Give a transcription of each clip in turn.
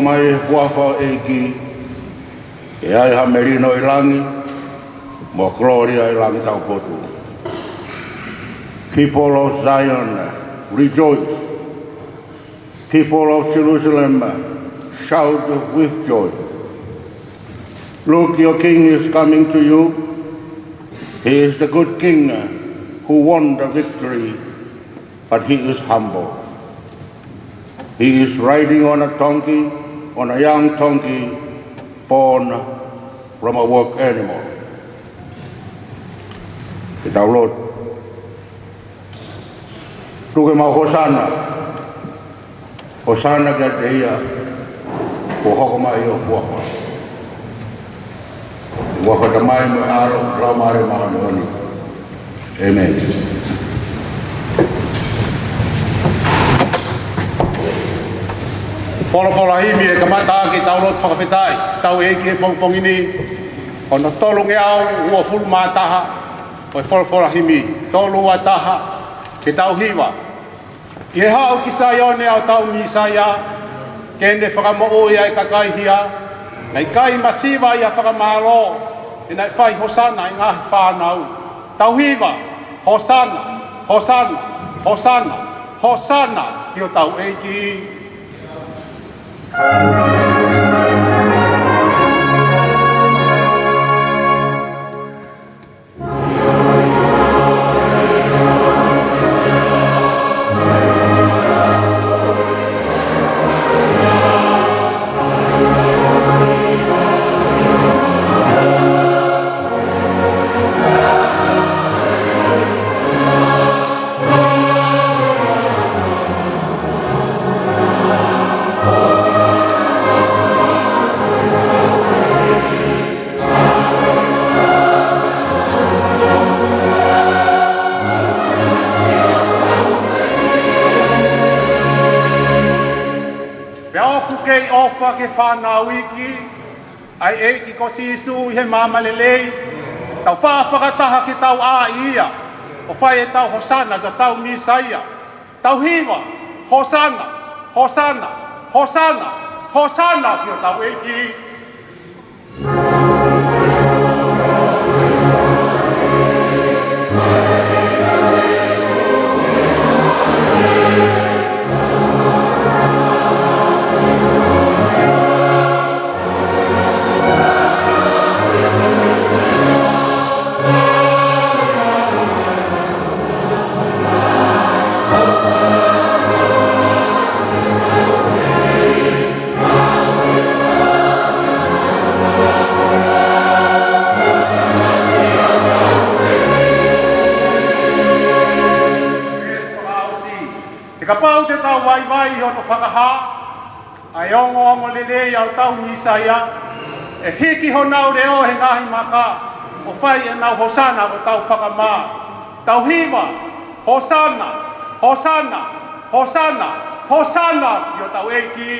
mai huafa e ki e ai ha merino i langi mo gloria i langi tau potu. People of Zion, rejoice. People of Jerusalem, shout with joy. Look, your king is coming to you. He is the good king who won the victory, but he is humble. He is riding on a donkey, on a young donkey born from a work animal. Kita ulot. Tuke mau Hosana. Hosana ka deia. Pohoko mai o pohoko. Waka tamai mo aro ramare mahani. Amen. Pola himi e kamata ki tau Lotu Fakafeta'i, tau e ki pongpong ini, ona tolong e au ua fulu mātaha, o wholawhola himi, tōlua taha, ke tau hiwa. I he hao ki sa ione au tau misaya, kene whakamoo ia e kakaihia, nei kai masiva ia whakamalo, e nei whai hosana i ngahi whanau. Tau hiwa, hosana, hosana, hosana, hosana, ki o tau eiki. Ke whanau iki, ai eiki ko sisu i he mamalelei, tau whakataha ki tau a ia, o whai e tau hosana to tau misaia, tau hiwa, hosana, hosana, hosana, hosana ki o tau eiki. Ka pau te tau wai ho no whakaha, ai ongo lelei au tau misaia, e hiki ho nau reo he ngahi maka, o whai e nau hosana o tau whakamā. Tau hiwa, hosana, hosana, hosana, hosana ki o tau eiki.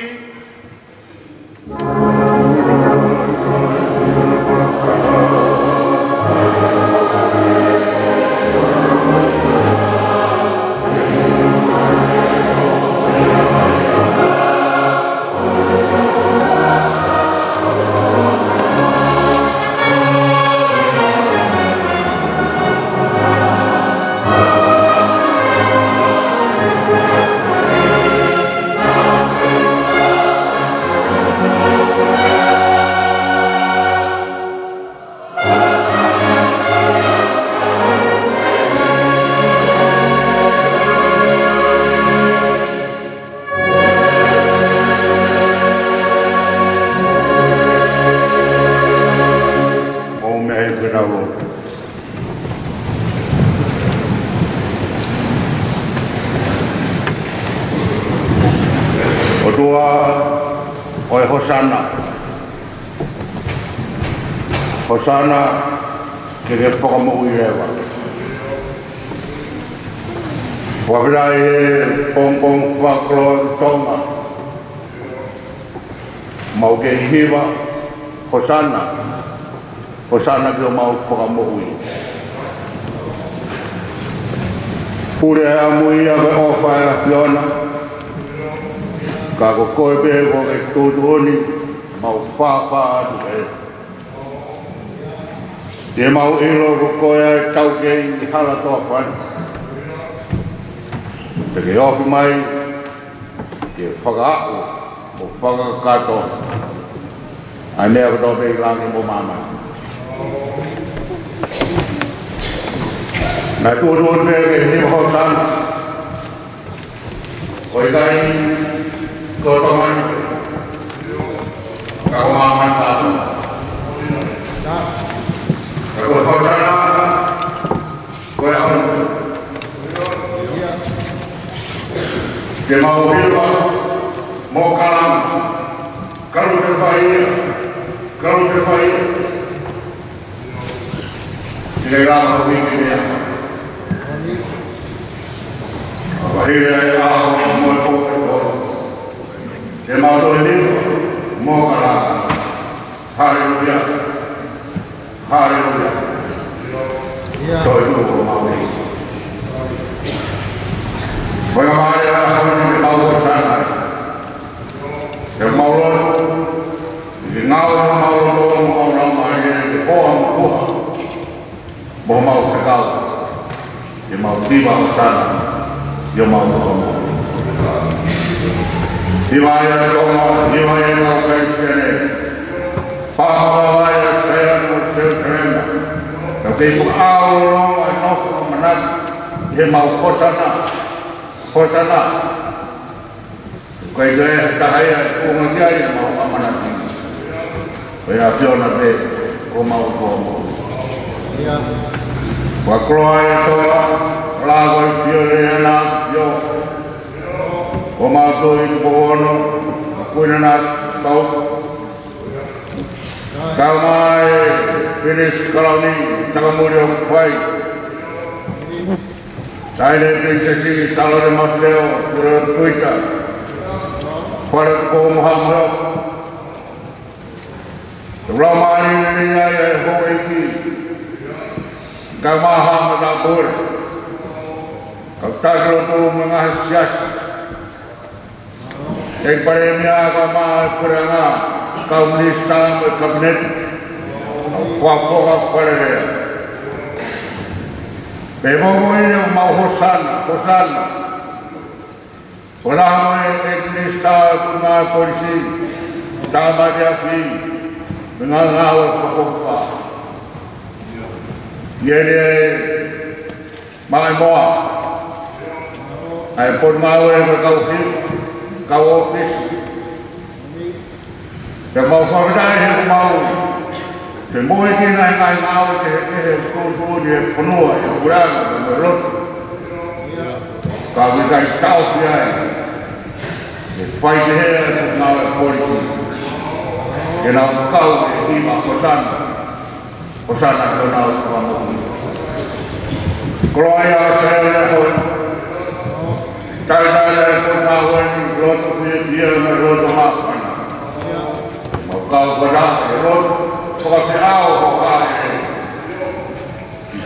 Oi hosana. Hosana ke ke whakamo'u i rewa. Wawhirai e pong whaklo Tonga. Mau ke hiwa hosana. Hosana ke o mau whakamo'u i. Pure a mui a ke ofa e a whiona. Ka ko koe pe ko ke tūtuoni, mau whāwha atu e. Te mau ilo ko koe ai tauke i hala toa whani. Te ke ofi mai, ke whakaa'u, o whakakato. Ai mea kato pe i langi mo mamai. Nā tūtuoni pe ke hiwa hosana. Oi kai, ko tonga ka mama tatu ko hosana ko au ke mau hilwa mo kalam kalu se fai le rama ko ni Bahaya Allah Moimoi Te mau ni mo kala haleluya haleluya Tôi cũng có màu đi. Với mai không thì màu của sáng này. Thì màu luôn. Thì ngao màu luôn màu nào mà thì có không có. Bộ màu sẽ cao. Thì màu đi vào sáng. Yo màu không. Di mana kau, di mana kau kerja? Paula saya bersekerja. Tapi Allah anak menang. Dia mau kosana. Kau dia cahaya, kau menjadi mau amanat. Kaya fiona be, kau mau. Wakroy itu lagu fiona yo. Komato in bono, kuinanas tau. Kamai finish kalani nakamulyo kwai. Taile prinsesi salore matleo tuita. Para ko muhamro. Ramani niya ya hoiki. Kamaha madapur. Kaptaglo tu mengasias. Yang paremia kama kuranga kaum lista kabinet wakaf pada dia. Moimoi yang mau hosan. Polisi lista kuna polisi Tamate dengan ngawal Fakafokifa. Dia Moimoi. Ai Potungaue kau ofis. Yang mau Fakafeta'i yang mau. Semua ini naik mau tu dia penuh yang kurang Lotu. Kau kita tahu dia. Fight dia Potungaue polisi. Dia kau estima pesan nasional kamu. Keluarga saya pun. Karena Potungaue Lotu dia Lotu makan. Kau benar Lotu Fakata'u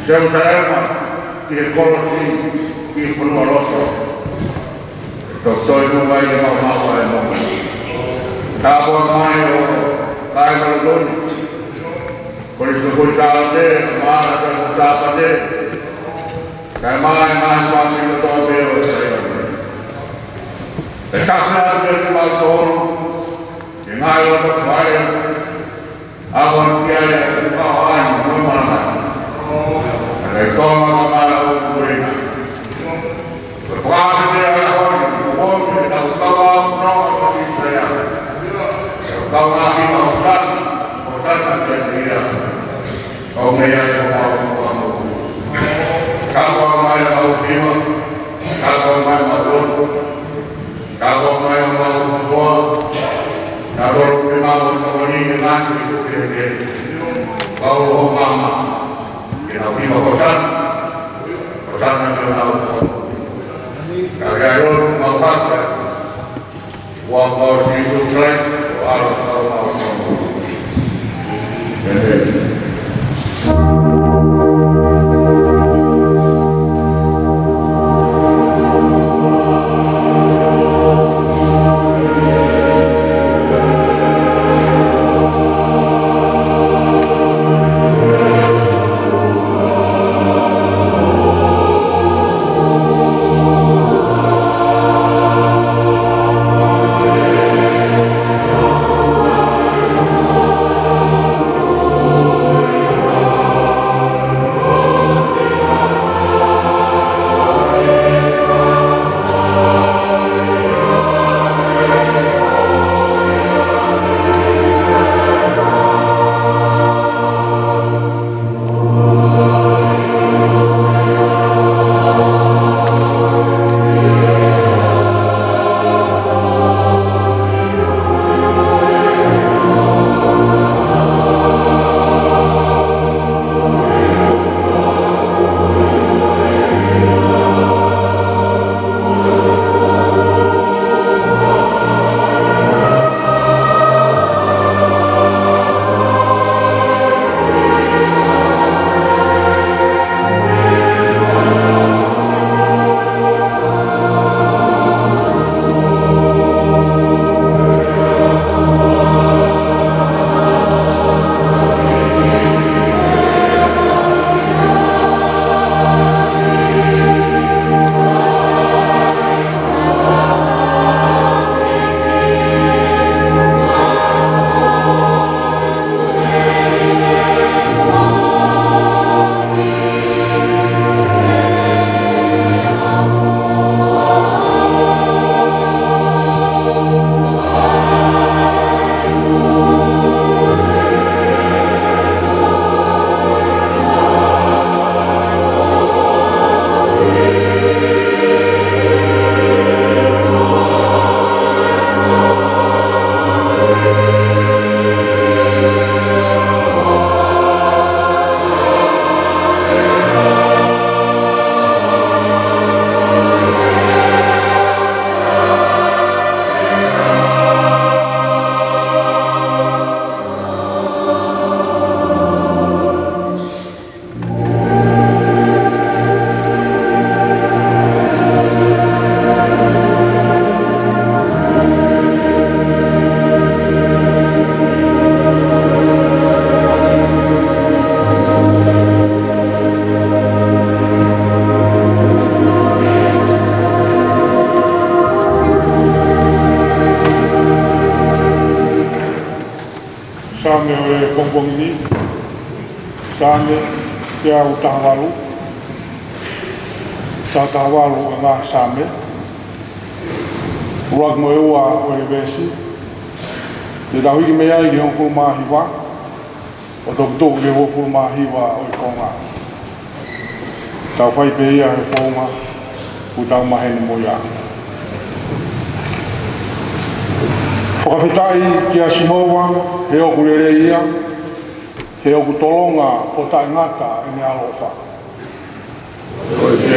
Centenary di Polisi di Nuku'alofa. Doktor itu bayi mau yang tabur mayo kaya melun. Polisi kucalde mana dan usapade. Kaya main pamil itu beo. Taklah dia malton. Dengar untuk bayar. Awak tiada kawan mana. Rekor malu beri. Berapa dia orang kita kawan orang saya. Kau lagi bosan ada dia. Kau meyai kamu. Kau mau bima. Kau mau malu. Kau mau buat. Kalau kita mau dengan itu kalau mama kita bima bosan nasional. Kalau mau pakai uang mau disubsidi harus mau. wange o e pongpongini, sane, te au tahawalu, sa tahawalu e ngā same, uak mo e ua o e vesi, te tauhiki mea i ki hong fulu mahiwa, o toku ke ho fulu mahiwa o e konga. Tau whai pe ia he whaunga, ku tau mahene mo ia. Fakafeta'i ki a Simowa, he oku rere ia, he oku tolonga o tai ngata i ne alofa. Polisi he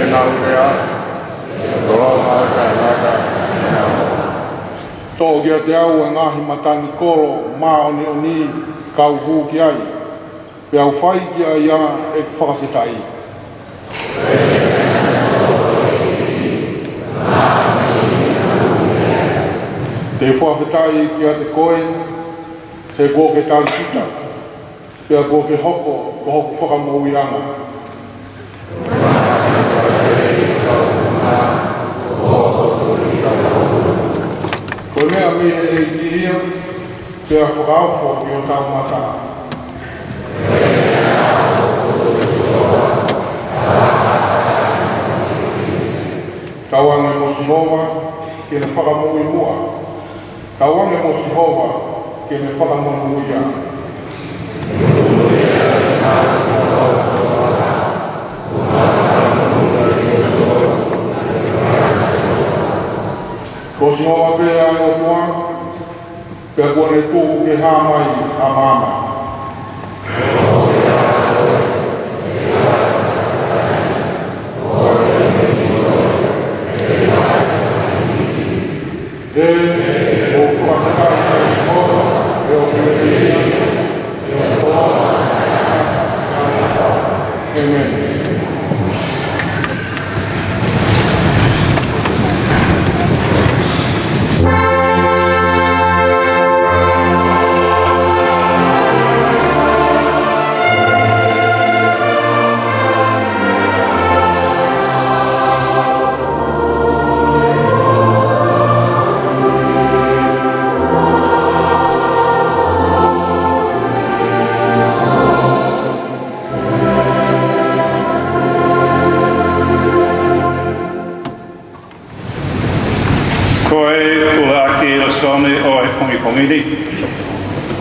nau rea, tolonga o tai ngata i ne alofa. Tō kia te au e ngahi matani koro, mā oni oni kau hū ki ai, pe au whai ki a ia e Fakafeta'i. Te Fakafeta'i ki a te koe, te kō ke tāli kita, pe a kō ke hoko, ko hoko whakamauianga. Koe mea me e tiria, pe a whakaawha ki o tāu mata. Tauange mo Sihova, ke ne whakamui mua. Tauange mo Sihova, ke ne whakamui ia. Ko Sihova pe a o mua, pe a kone tūku ke hāmai a māma.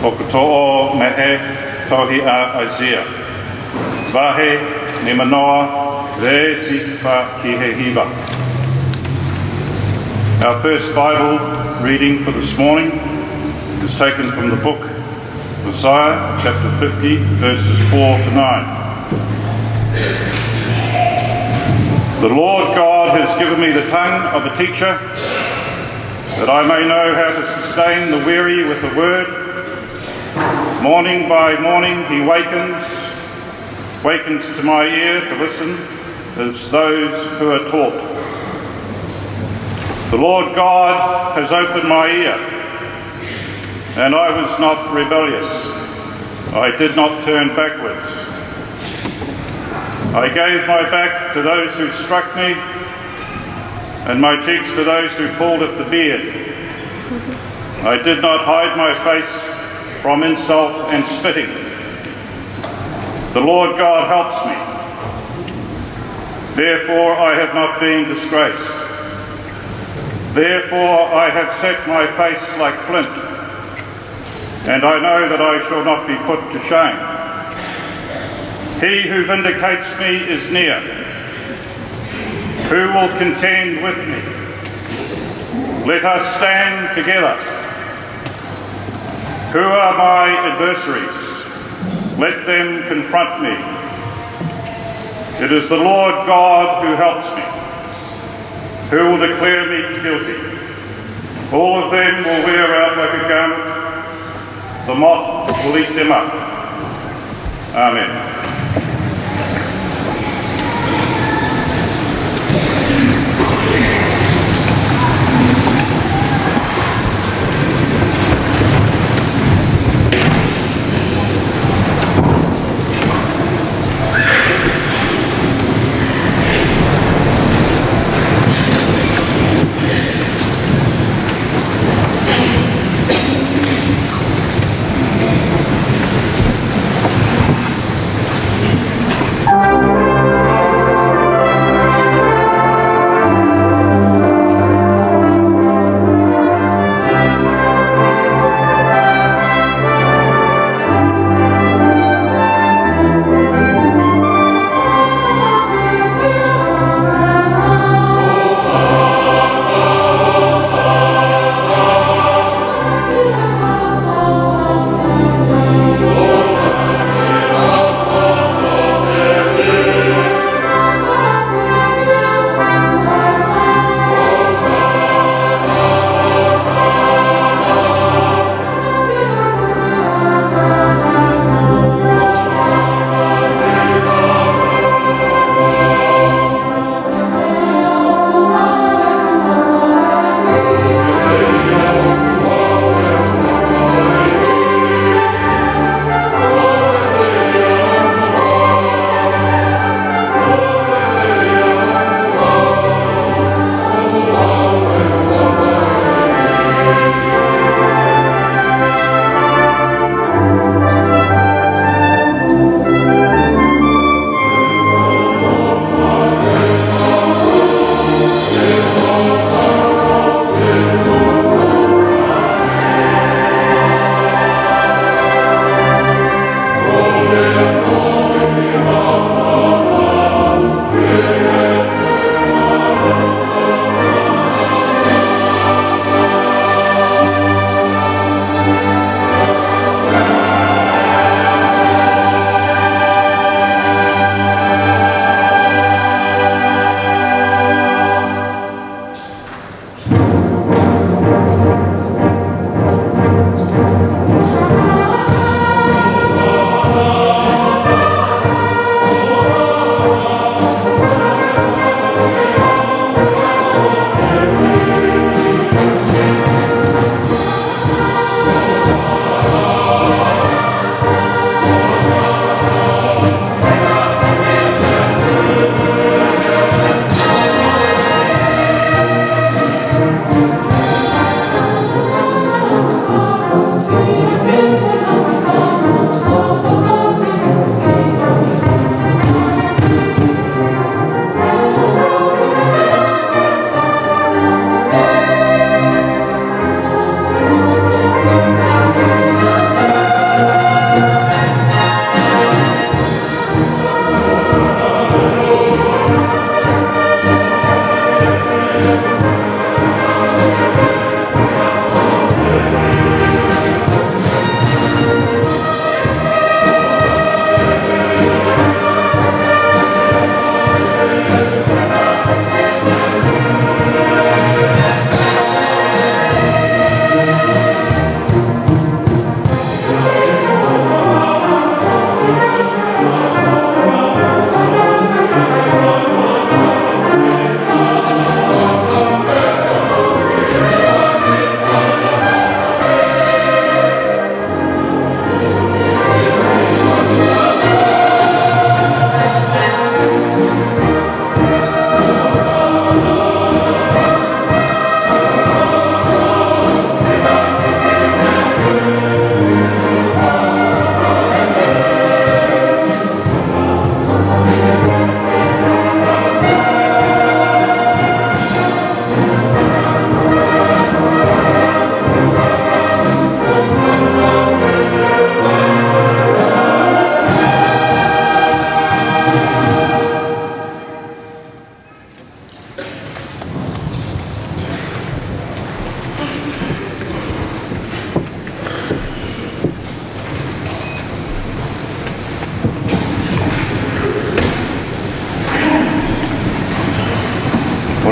O kato'o mehe tohi a Isaiah. Vahe ni manoa reisi fa ki he hiva. Our first Bible reading for this morning is taken from the book of Isaiah, chapter 50, verses 4 to 9. The Lord God has given me the tongue of a teacher, that I may know how to sustain the weary with the word. Morning by morning he wakens to my ear to listen as those who are taught. The Lord God has opened my ear, and I was not rebellious. I did not turn backwards. I gave my back to those who struck me, and my cheeks to those who pulled at the beard. I did not hide my face from insult and spitting. The Lord God helps me. Therefore I have not been disgraced. Therefore I have set my face like flint, and I know that I shall not be put to shame. He who vindicates me is near. Who will contend with me? Let us stand together. Who are my adversaries? Let them confront me. It is the Lord God who helps me. Who will declare me guilty? All of them will wear out like a garment. The moth will eat them up. Amen.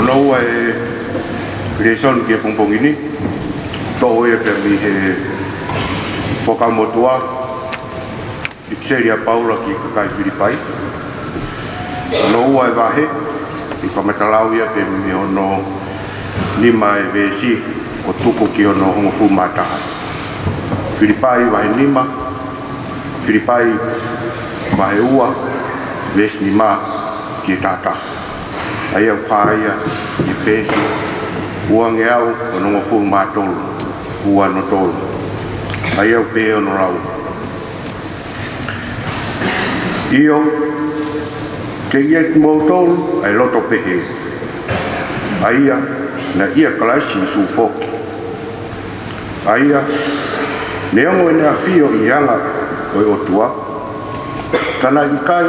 Ono e liaison kia pongpongini. Toho e pe mi he whakamotua. Ikseria Paula ki kakai Filipai. Ono ua e wahe. I whamatalau ia pe mi ono lima e vesi o tuku ki ono hongo fu mataha. Filipai wahe lima. Filipai wahe ua. Ves ni ma ki tata. Ai au whaia i pesi. Ua nge au o nongo fu matolu. Ua no tolu. Ai au pe ono rau. Io ke ia mo tolu ai loto pehe. Aia na ia kalasi su foki. Aia neongo ene afio i hanga o otua. Kana i kai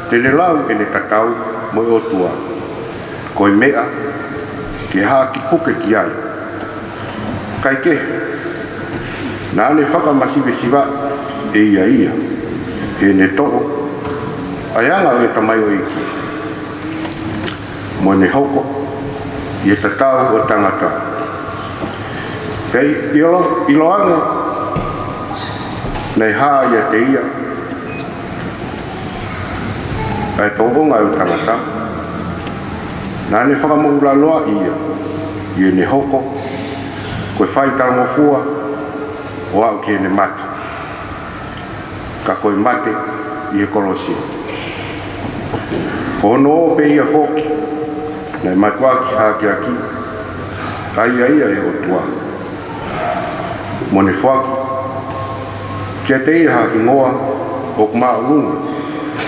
tene lau ene tatau mo otua. Koi mea ke haki puke ki ai. Kai ke na ane whakamasiwe siwa e ia. He ne toho ayanga e tamai o iki. Mo ne hoko i e tatau o tangata. Kei iloanga nei haa ia te ia. Ai tohonga o tangata. Nā ne whakamoula loa ia. I e ne hoko. Koe whai taramofua o au ki e ne mate. Ka koe mate i e kolosi. Ko hono o pe ia foki. Nei matuaki haki aki. Aia ia e otua. Mo ne whaki. Kia te ia haki ngoa o kumaa urunga.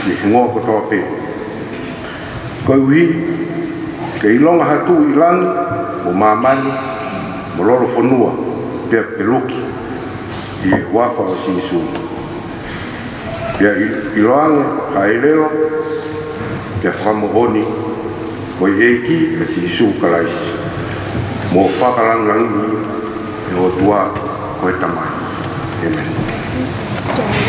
I hingoa kotoa pe. Koe uhi. Ke ilonga hatu i langi. Mo mamani. Mo loro whanua. Pea peluki. I e wafa o sinisuni. Pea iloange haeleo. Pea whamohoni. Koi eiki e sinisu kalaisi. Mo whakalangangi e o tua koe tamai. Amen. Oh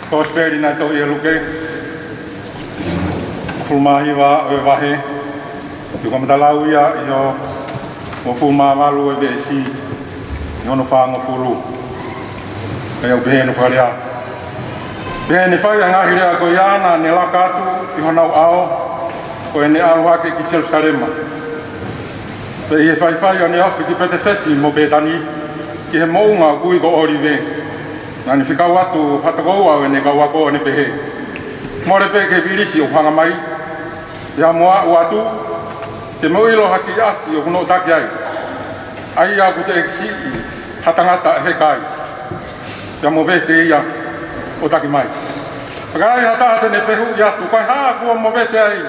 Kosperi na to luke. Fulmahiwa o wahe. Tu kamatalau ia yo mo fulmawalu e besi. Yono whango furu. Kaya ubehe no wharia. Behe ne whai anga hirea ko iana ne lakatu i honau ao. Ko e ne aluake ki Jerusalema. Pe i e whai o ne ofi ki pete fesi mo betani. Ki he mounga kui ko orive. Nani whikau atu whatakou au e ne kau ako ne pehe. More pe ke virisi o whanga mai. Ia moa uatu. Te moilo haki asi o kuno taki ai. Ai aku te ekisi hatangata he kai. Ia mo vete ia o taki mai. Pakai hata ne pehu ia tu kai ha ku mo vete ai.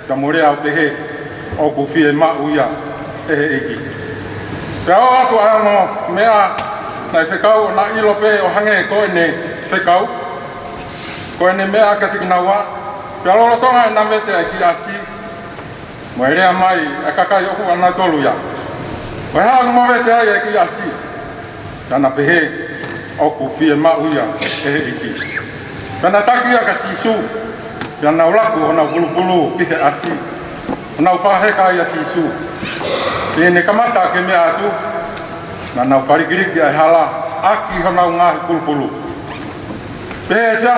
Ia mo rea o pehe o ku fie ma uia e eki. Ia o atu ano mea na whekau na ilo pe o hange ko ne whekau. Ko ne mea ka tikinawa. Ia lolo tonga na vete ai ki asi. Mo rea mai a kakai oku ana tolu ia. Ko ha mo vete ai ki asi. Ia na pehe o ku fie ma uia e eki. Kana taki ia ka sisu. Ia na ulaku ona pulu-pulu pihe asi. Ona uwhaheka ia sisu. Ia ne kamata ke mea atu. Na nau parikiriki ai hala aki honau ngahi pulu-pulu. Pehe sia,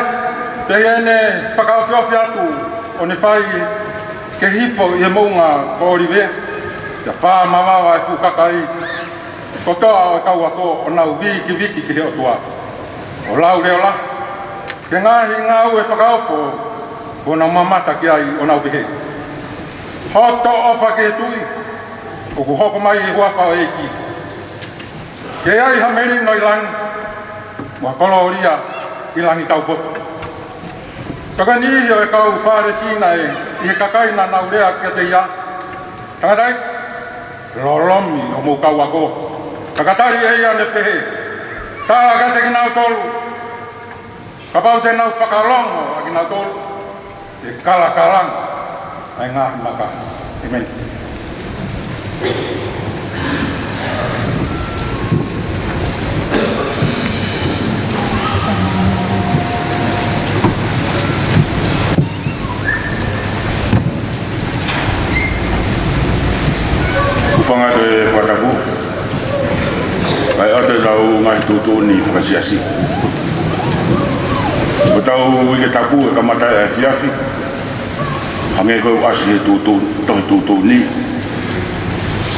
pehe ne whakaofiofi atu o ne whai ke hifo i he mounga kōriwe. Ia pā mawawa e fukakai. Ko toa o kau ako o nau wiki ki he o tua. O lau reo la. Ke ngahi ngau e whakaofo ko nau mamata ki ai o nau pehe. Hoto ofa ke tui. O ku hoko mai i huapa o eiki. Ke ai hameri no ilangi. Wa koloria ilangi tau potu. Taka nihi o e kau whare sina e i he kakai na naurea kia te ia. Tangatai, lolomi o mou kau ako. Takatari e ia ne pehe. Tā ka te ki nau tolu. Ka pau te nau whakalongo a ki nau tolu. E kala-kalang. Ai ngahi maka. Amen. Kupanga te whataku. Kai ate tau ngai tutu ni whakasiasi. Ko tau wike tapu e kamata e fiafi. Hange koe asi he tutu, tohi tutu ni.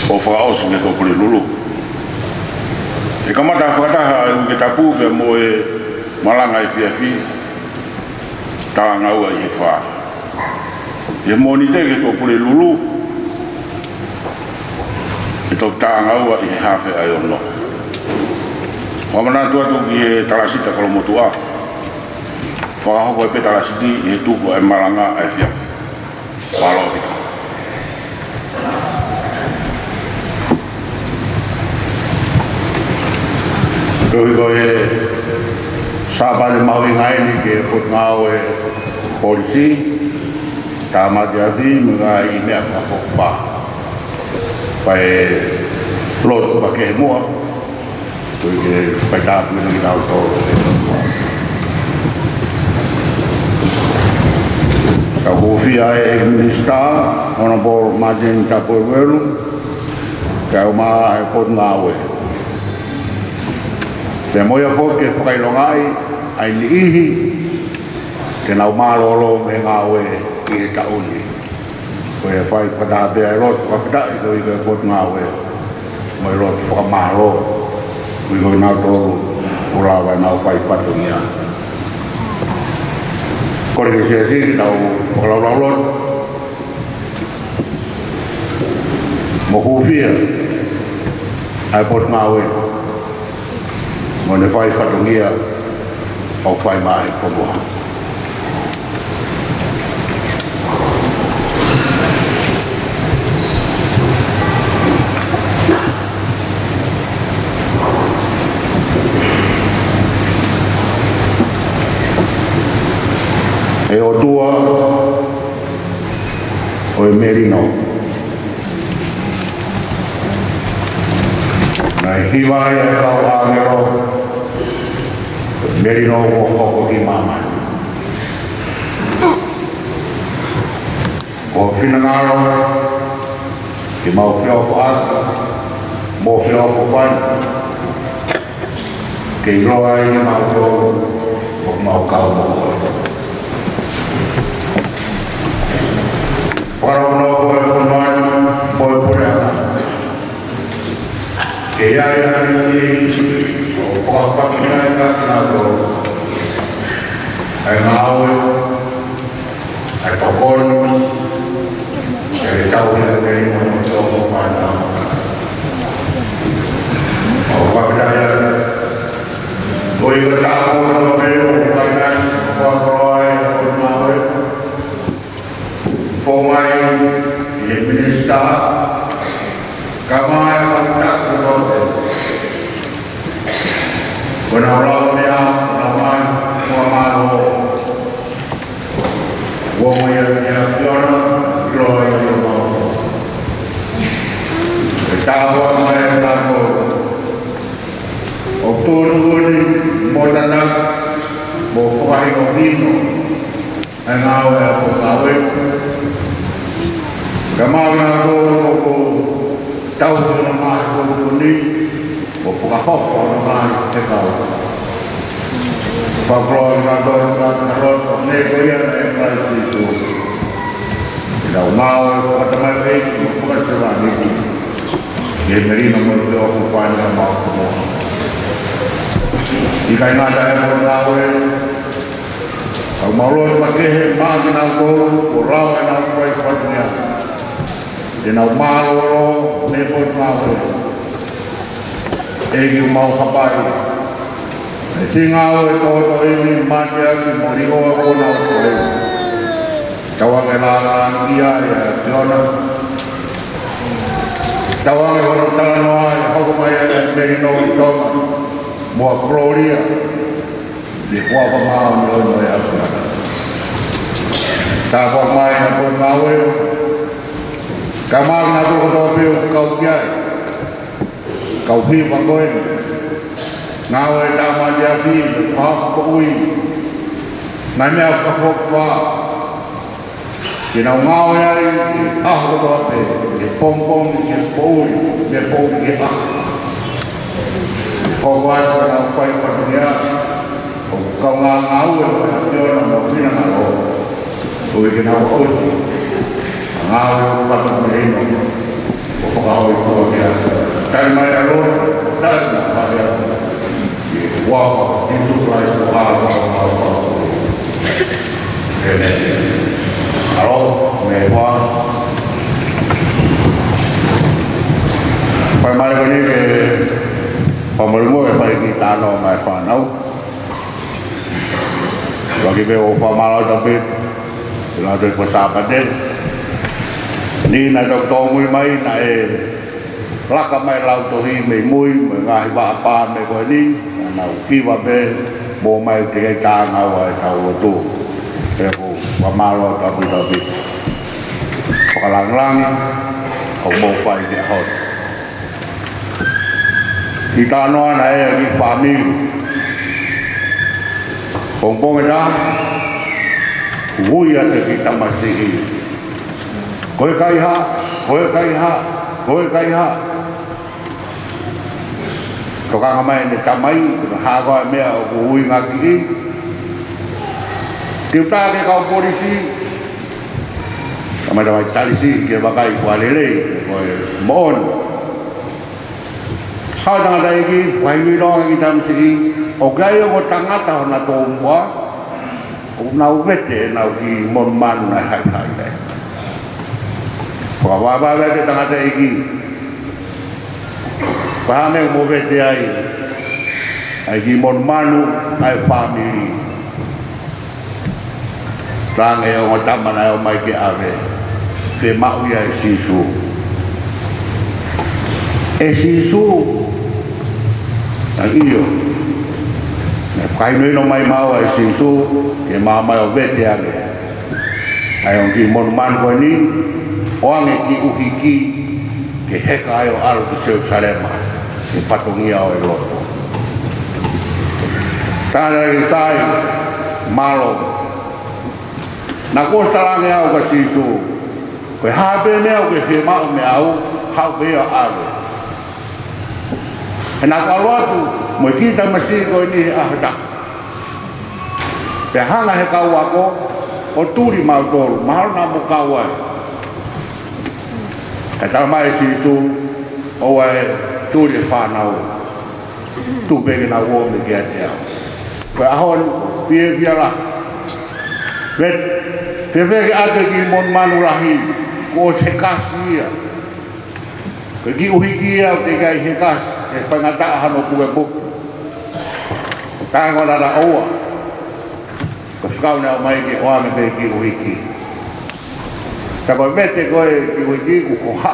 O whakaosi nge ko pule lulu. E kamata whakataha e wike tapu ke mo e malanga e fiafi. Tā ngaua i he wha. E moni te ke ko pule lulu. E tau tā ngaua i he hawhe ai ono. Whamana tuatu ki he talasita kolomotua. Whakahoko e pe talasiti i he tuku e malanga e fiafi. Walo pita. Kohi ko e sāpare mahui ngaini ke Potungaue Polisi. Tamate afi mga i mea Fakafokifa. Pai Lotu pa ke mua. Kohi ke pai tāpu na ki tau tōro e Potungaue. Ka kofia e minista, Honorable Martin Tapuewelu, ka uma e Potungaue. Te moia po ke whakailongai, ai ni ihi, ke nau mālolo me ngāwe i e tauni. Ko e whai whataapea e Lotu, Fakafeta'i ko i ke Potungaue, mo e Lotu whakamālo, ko i ko i nau tōru, urawa nau whai whatungia. Kore ke siasi, tau whakalaulalot. Mo hufia, ai Potungaue. Mo ne whai whatungia, au whai mai whamua. E o tua o e merino. Na hiwai e kau angero Merino o Fakafokifa mai. O finangaro ki mau whio whaaka, mo whio whawhai, ke i roa i mau whio o mau kau mo koe. Whakarono koe whanai, koe pure ana. Ke iai ari o whakawhakinai ka kina koe. Ai ngā aue, ai pakonu, ai tau hea kei mo no te opo whanau. O Fakata'u, o i ka tāko no peo, o kainas, o whakaroai, o Potungaue, Moimoi, i minista, ka mai o Latu no te. Kona rau mea, kona mai, kona mai o. Moimoi ia whiona, roa i o mau. E tāua mai e tāko. O tōru uri, mō tana, mō whakahi o hino, e ngāo e a Potungaue. Ka māwina tō ko tau tōna mai ko tōni, o whakahoko na mai e kau. Whakroi ngā tōru ngā rot, o neko ia e Polisi tō. Nau ngāo e whatamai reiki, o whakasira niki. E merino mo te oku whaina mau kumo. I kai ngāta e Potungaue, au mauroi makehe mākina tōru, o rau e nau koe whatinea. E nau māroro me Potungaue. E ki mau hapai. E si ngāo e tōto imi mātia ki morihoa o nau koe. Tawange lāra ia e a Tiona. Tawange hono talanoa e hokomai e merino i Tonga. Mua Gloria. Di huava maa mi lono e asuna. Tāpok mai na Potungaue. Ka mākina tōko tō pio kau kiai. Kau hiwa koe. Ngāo e Tamate a fi, Fakafeta'i. Nai mea Fakafokifa. Ki nau ngāo e ai, aho tō te, ke pompom, ke poui, me poui ke aho. Ko wai ko nau whai whakirea. Ko kau ngā ngāu e wai Tiona mo whina ngā o. Ui ke nau osi. Ngāo e whakamerino. Ko whakahoi kua kia. Kai mai a roi, tai ngā whakea. Waka, Sisu Christ, Paula, Aro, me hoa. Pai mai koni ke pamaringo e pai ki tāno mai whanau. Waki me o whamarau tapi, ila te kwa sāpate. Ni na tōngui mai na e laka mai lau tohi me mui, me ngahi wa apā me koe ni. Nau kiwa be, mō mai te hei tā ngau ai tau Lotu. E ko wamaro tapi. Wakalangi, au mō whai ki ahot. Ki tā noa na e ki whamiru. Pongpong e tā, hui ate ki tamasihi. Koe kaiha, koe kaiha, koe kaiha. Tokanga mai ne tamai, hagoa mea o hui ngā kiki. Tiu tā ke kau polisi. Kamai tamai talisi ke wakai kua lele, koe moon. Hau tangata eki, waimi ronga ki tamsiki. O gai o ko tangata hona tō mua. O nau wete, nau ki mon manu nai hai kai. Kua wawawe ke tangata eki. Pahame mo vete ai ki mon manu ai family. Tange o tamana o mai ke ave. Ke mau ia Sisu. E Sisu. Ai iyo. Kai noi no mai mau ai Sisu ke mama o vete ave. Ai on ki mon manu ko ni o ange ki uhiki ke heka ai o alo ki seu salema. E patongia o e Lotu. Tāna i sai, malo. Nā kōstarange au ka sisu. Koe hāpe mea o ke whia mao me au, hau pēa awe. E nā karoatu, mo ki ta masi koe ni ahata. Pe hanga he kau ako, o tūri mau tōru, mahalo nā mo kau ai. E tā mai sisu, o ai tūri whānau. Tūpeke nā uo me kia te au. Koe ahon, pia la. Pe veke ate ki mon manu rahi, ko se kasi ia. Koe ki uhiki ia o te kai he kasi, e whangata hano kue buku. Tāngo nara oa. Ko skau nea mai ki oame pe ki uhiki. Ta koe mete koe ki uhiki ku ko ha.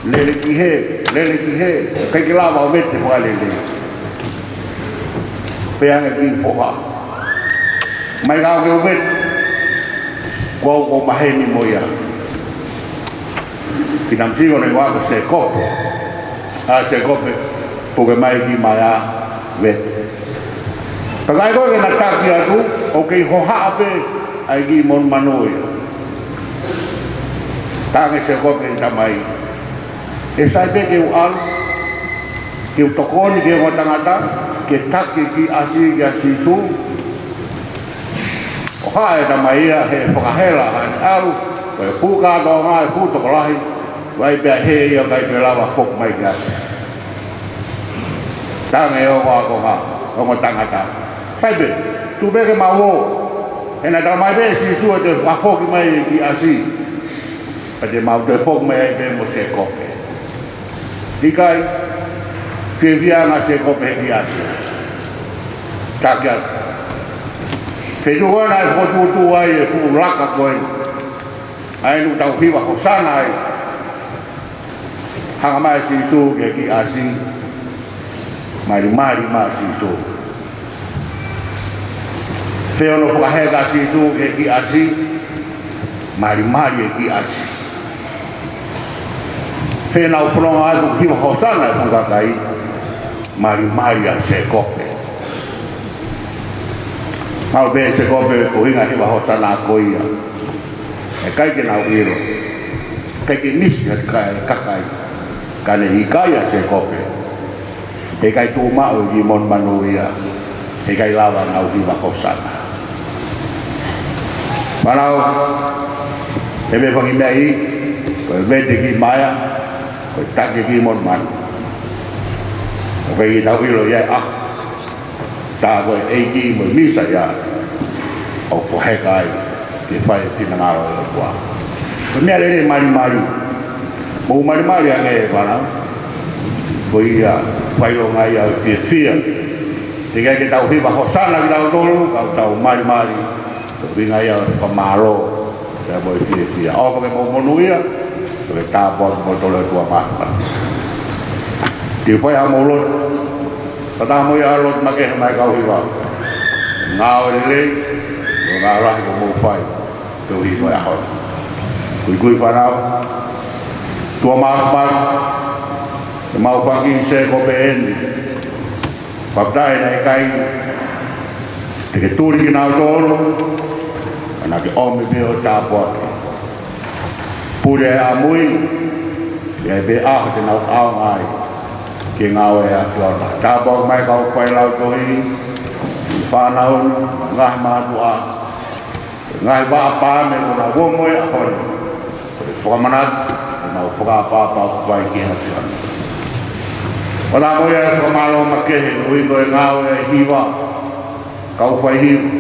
Lele ki he. Kai ki lava o mete mua lele. Peanga ki foha. Mai kau ke umete. Kau ko maheni moia. Pinamsigo ne wako se kope. Se kope. Puke mai ki maya vete. Pakai koe ke nataki atu, o kei hoha ape ai ki mon manoia. Tange se kope ni tamai. E sai pe ke u alu, ke u tokoni ke o tangata, ke taki ki asi ki asisu. O hae tamai ia he whakahela hae alu, koe puka tō ngai pūtokolahi, wai pia he ia kai pe lawa fok mai ki asi. Tange o wako ngā, o ngā tangata. Paipe, tu beke mau e na tamai be sisu te whafoki mai ki asi. Pa te mau te fok mai pe mo se kope. Dikai, ke via ngā se kope ki asi. Takia. Pe tuana e whotutu ai e fu laka koe. Ai nu tau hiwa hosana ai. Hanga mai sisu ke ki asi. Mari ma sisu. Feono whakahega sisu ke ki asi. Mari e ki asi. Whenau whanonga atu hiwa hosana e whangakai. Mari a se kope. Mau be se kope ko hinga hiwa hosana a koia. E kai ke nau iro. Kai ke nisi at kakai. Kane hikai a se kope. E kai tū mao i mon manuia. E kai lawa nau hiwa hosana. Manau, e me whangi mea i, koe vete ki maya, koe take ki mon manu. Koe i tau iro iai tā koe eiki mo misa ia, o whaheka ai, ki whai tina ngaro e kua. Koe mea lere mari, mo mari ange e whanau, koe ia whairo ngai au whia. Te kai ke tau hiwa hosana ki tau tolu, kau tau mari, Vinga ia o maro ya boy dia o ke mo monuia ke ta bon mo tole tua mata ti foi a mo lot ta mo ya lot ma ke mai kau hiwa ngao le nga ra ko mo fai to hi foi a ho kui para tua ma mau pagi se ko ben Fakata'u nei kai te ke tūri ki nāu tōru ana ke ome me o tāpua pure a mui e be aho te nau au ngai ke ngau e a tuana tāpua mai kau whai lau tohi whanau ngahi mātu a ngahi wā pāme o nā Moimoi a hori whakamanat nau whakapāpau whai ki ha tuana Wala mo ya whamalo makehe ui koe ngau e hiwa kau whai hiwa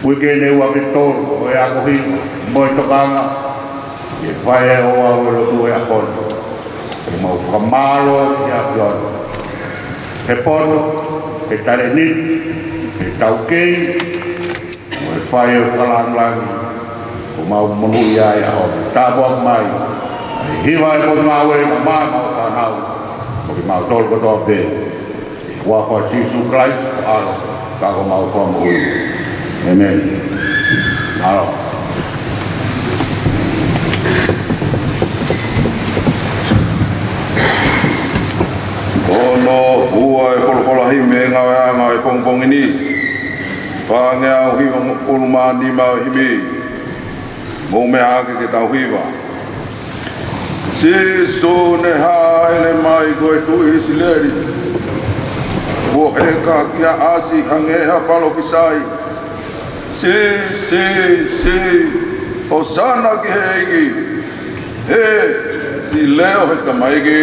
ui kene ua ke tōru o e ako hiwa moi tokanga e whai e o au e Lotu e akono e mau whamalo ki a piona he poto he tare niti he taukei o e whai e whalangangi o mau monui ai a hori tāpua mai hiwa e Potungaue e mamama o whanau Porque mau tol ko to be. Wa ko Jesus Christ alo ka ko mau ko mo. Amen. Alo. Ono ua e folo hi me nga nga e pong pongini whangea uhi o whuluma ni mau himi mo me hake ke tau hiwa Sisto ne haele mai koe tui sileri o he ka kia asi hangeha palo kisai si o sana ki heigi he si leo he kamaigi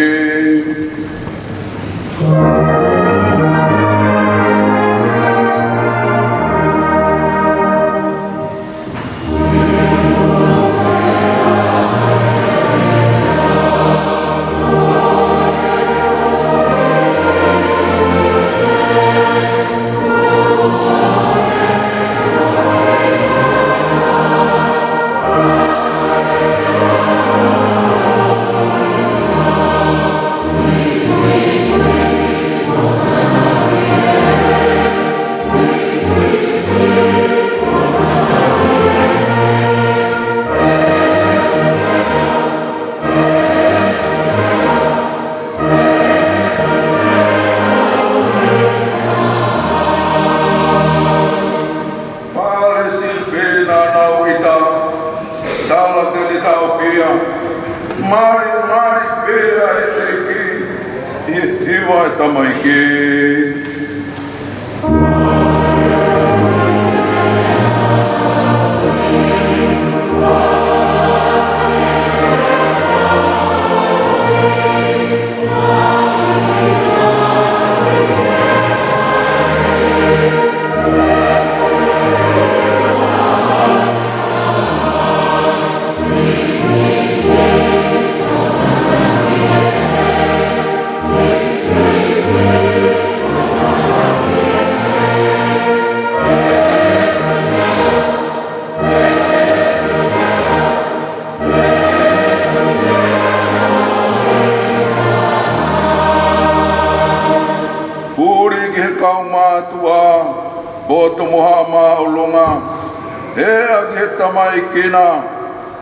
Tamai kina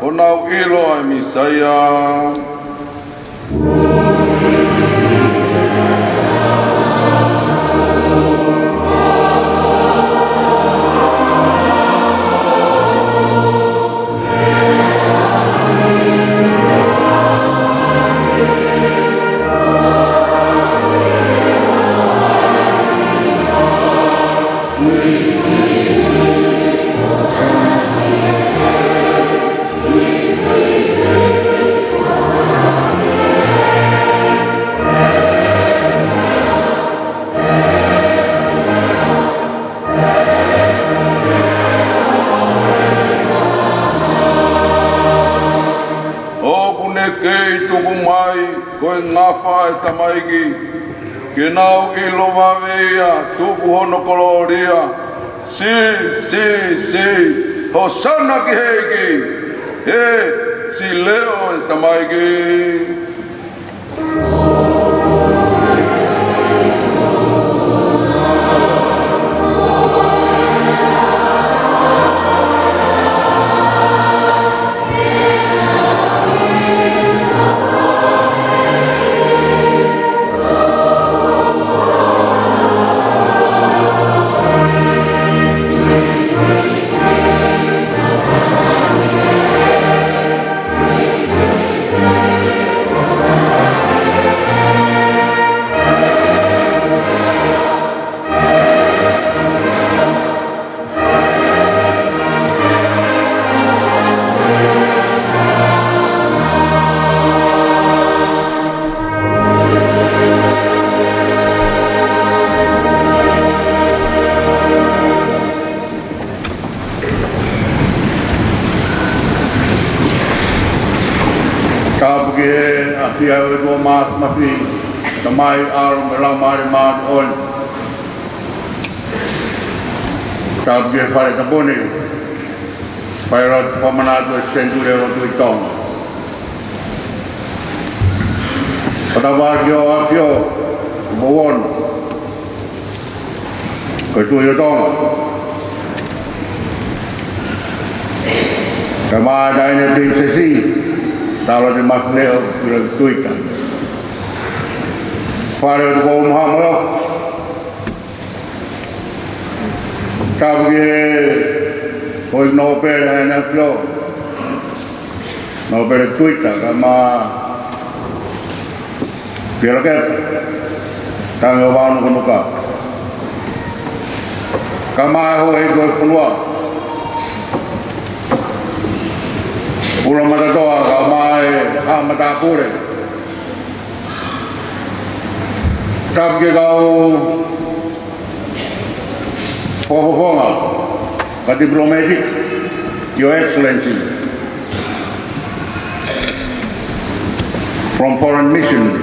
o nau ilo ai misaya. Tamaigi, que nau ilo mavea, tupu hono koloria, si, hosana ki heigi, si leo tamaigi. Ia o dua mat mafi tamai ar melang mari mat on kabge pare tabone pairat pamanado Centenary Lotu Tonga patawagyo apyo bawon ketuyo Tonga kama danya di sesi kalau di makneo sudah tuikan. Pada kaum hamil, ke koi no pere na flow. No pere Twitter kama pira ke kami wanu kunuka. Kama ho e go funua. Pura matatoa kama e mata pure. Kap ke kau Fakafokifa, ka diplomatic, Your Excellency, from foreign missions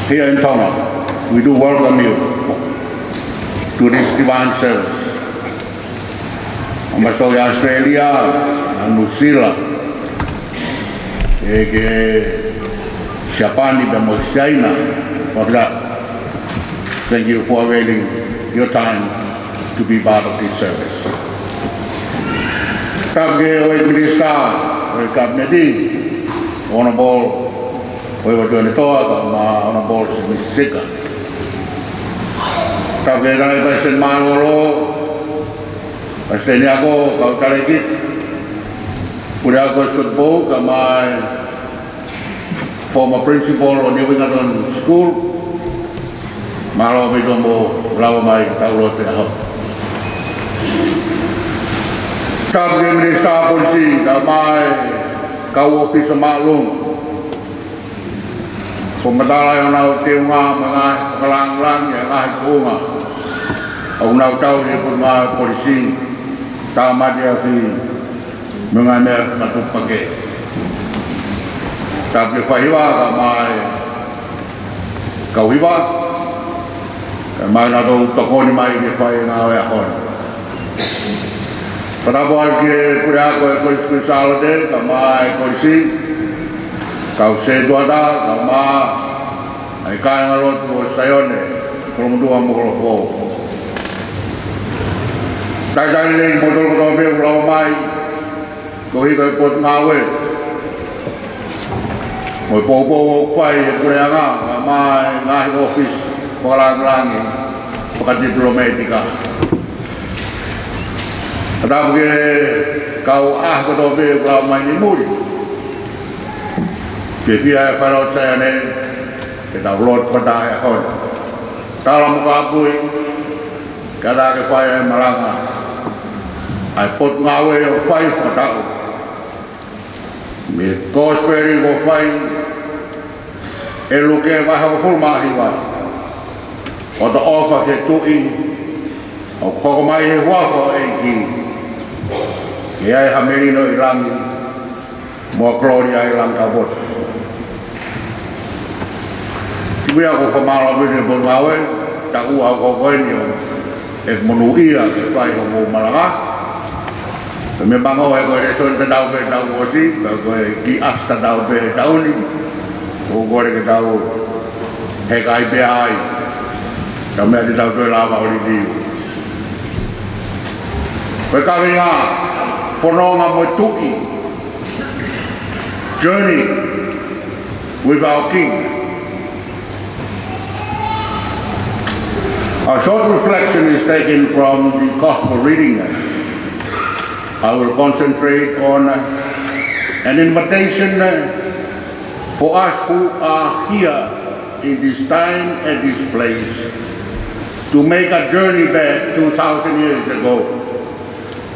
here in Tonga, we do welcome you to this divine service. Masuk Australia and New Zealand, ke Japani dan China, thank you for availing your time to be part of this service. Kabge oi Minister, oi Kabineti, Honorable, oi Watuan Toa, Honorable Sika. Kabge kami Presiden Maloro, Presiden aku kau kalekit, udah aku ikut bau, kami former principal of New England School. Malo bidombo lawa mai taulo te ho. Kabge Minister Polisi kamai kau office maklum. Pemadala yang nau tiunga mengai kelang-lang yang ngai kunga. Au nau tau di puma polisi Tamate si mengai mer matu pake. Kabge fahiwa kamai kau hiwa mai na do tokoni mai ke fai na ya hon. Pada buat ke kuda ko spesial de kamai polisi kau se doada kama ai kai na Lotu sayone from dua Nuku'alofa. Dai le modal ko be ulau mai ko hi ko Potungaue. Mo popo fai kuda nga kamai ngai office Potungaue, pakai diplomatika. Tapi kau kau be kalau main muri. Jadi kalau saya ni kita Lot pada akon. Dalam kabui kada ke fai malanga. Ai Potungaue fai Fakata'u. Me kosperi go fai eluke bahwa fulmahiwa. Oto ofa ke tui o koko mai he wafo e ki ke ai hamerino ilangi mo gloria ilang kabot tibu ako kamala bine Potungaue ta ua ko koenyo e monuia ke pai mo malanga me bango e ko reson ta dau be dau osi ko ki asta dau be dauni o gore ke dau he kai be ai kami ada tahu tu lama hari ini. Perkara penonga motui journey with our King. A short reflection is taken from the Gospel reading. I will concentrate on an invitation for us who are here in this time and this place to make a journey back 2,000 years ago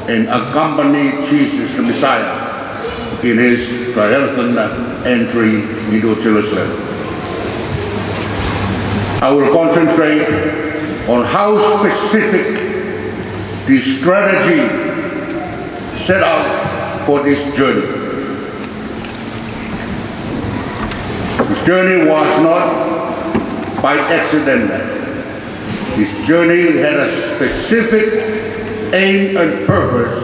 and accompany Jesus the Messiah in his triumphant entry into Jerusalem. I will concentrate on how specific the strategy set out for this journey. This journey was not by accident. This journey had a specific aim and purpose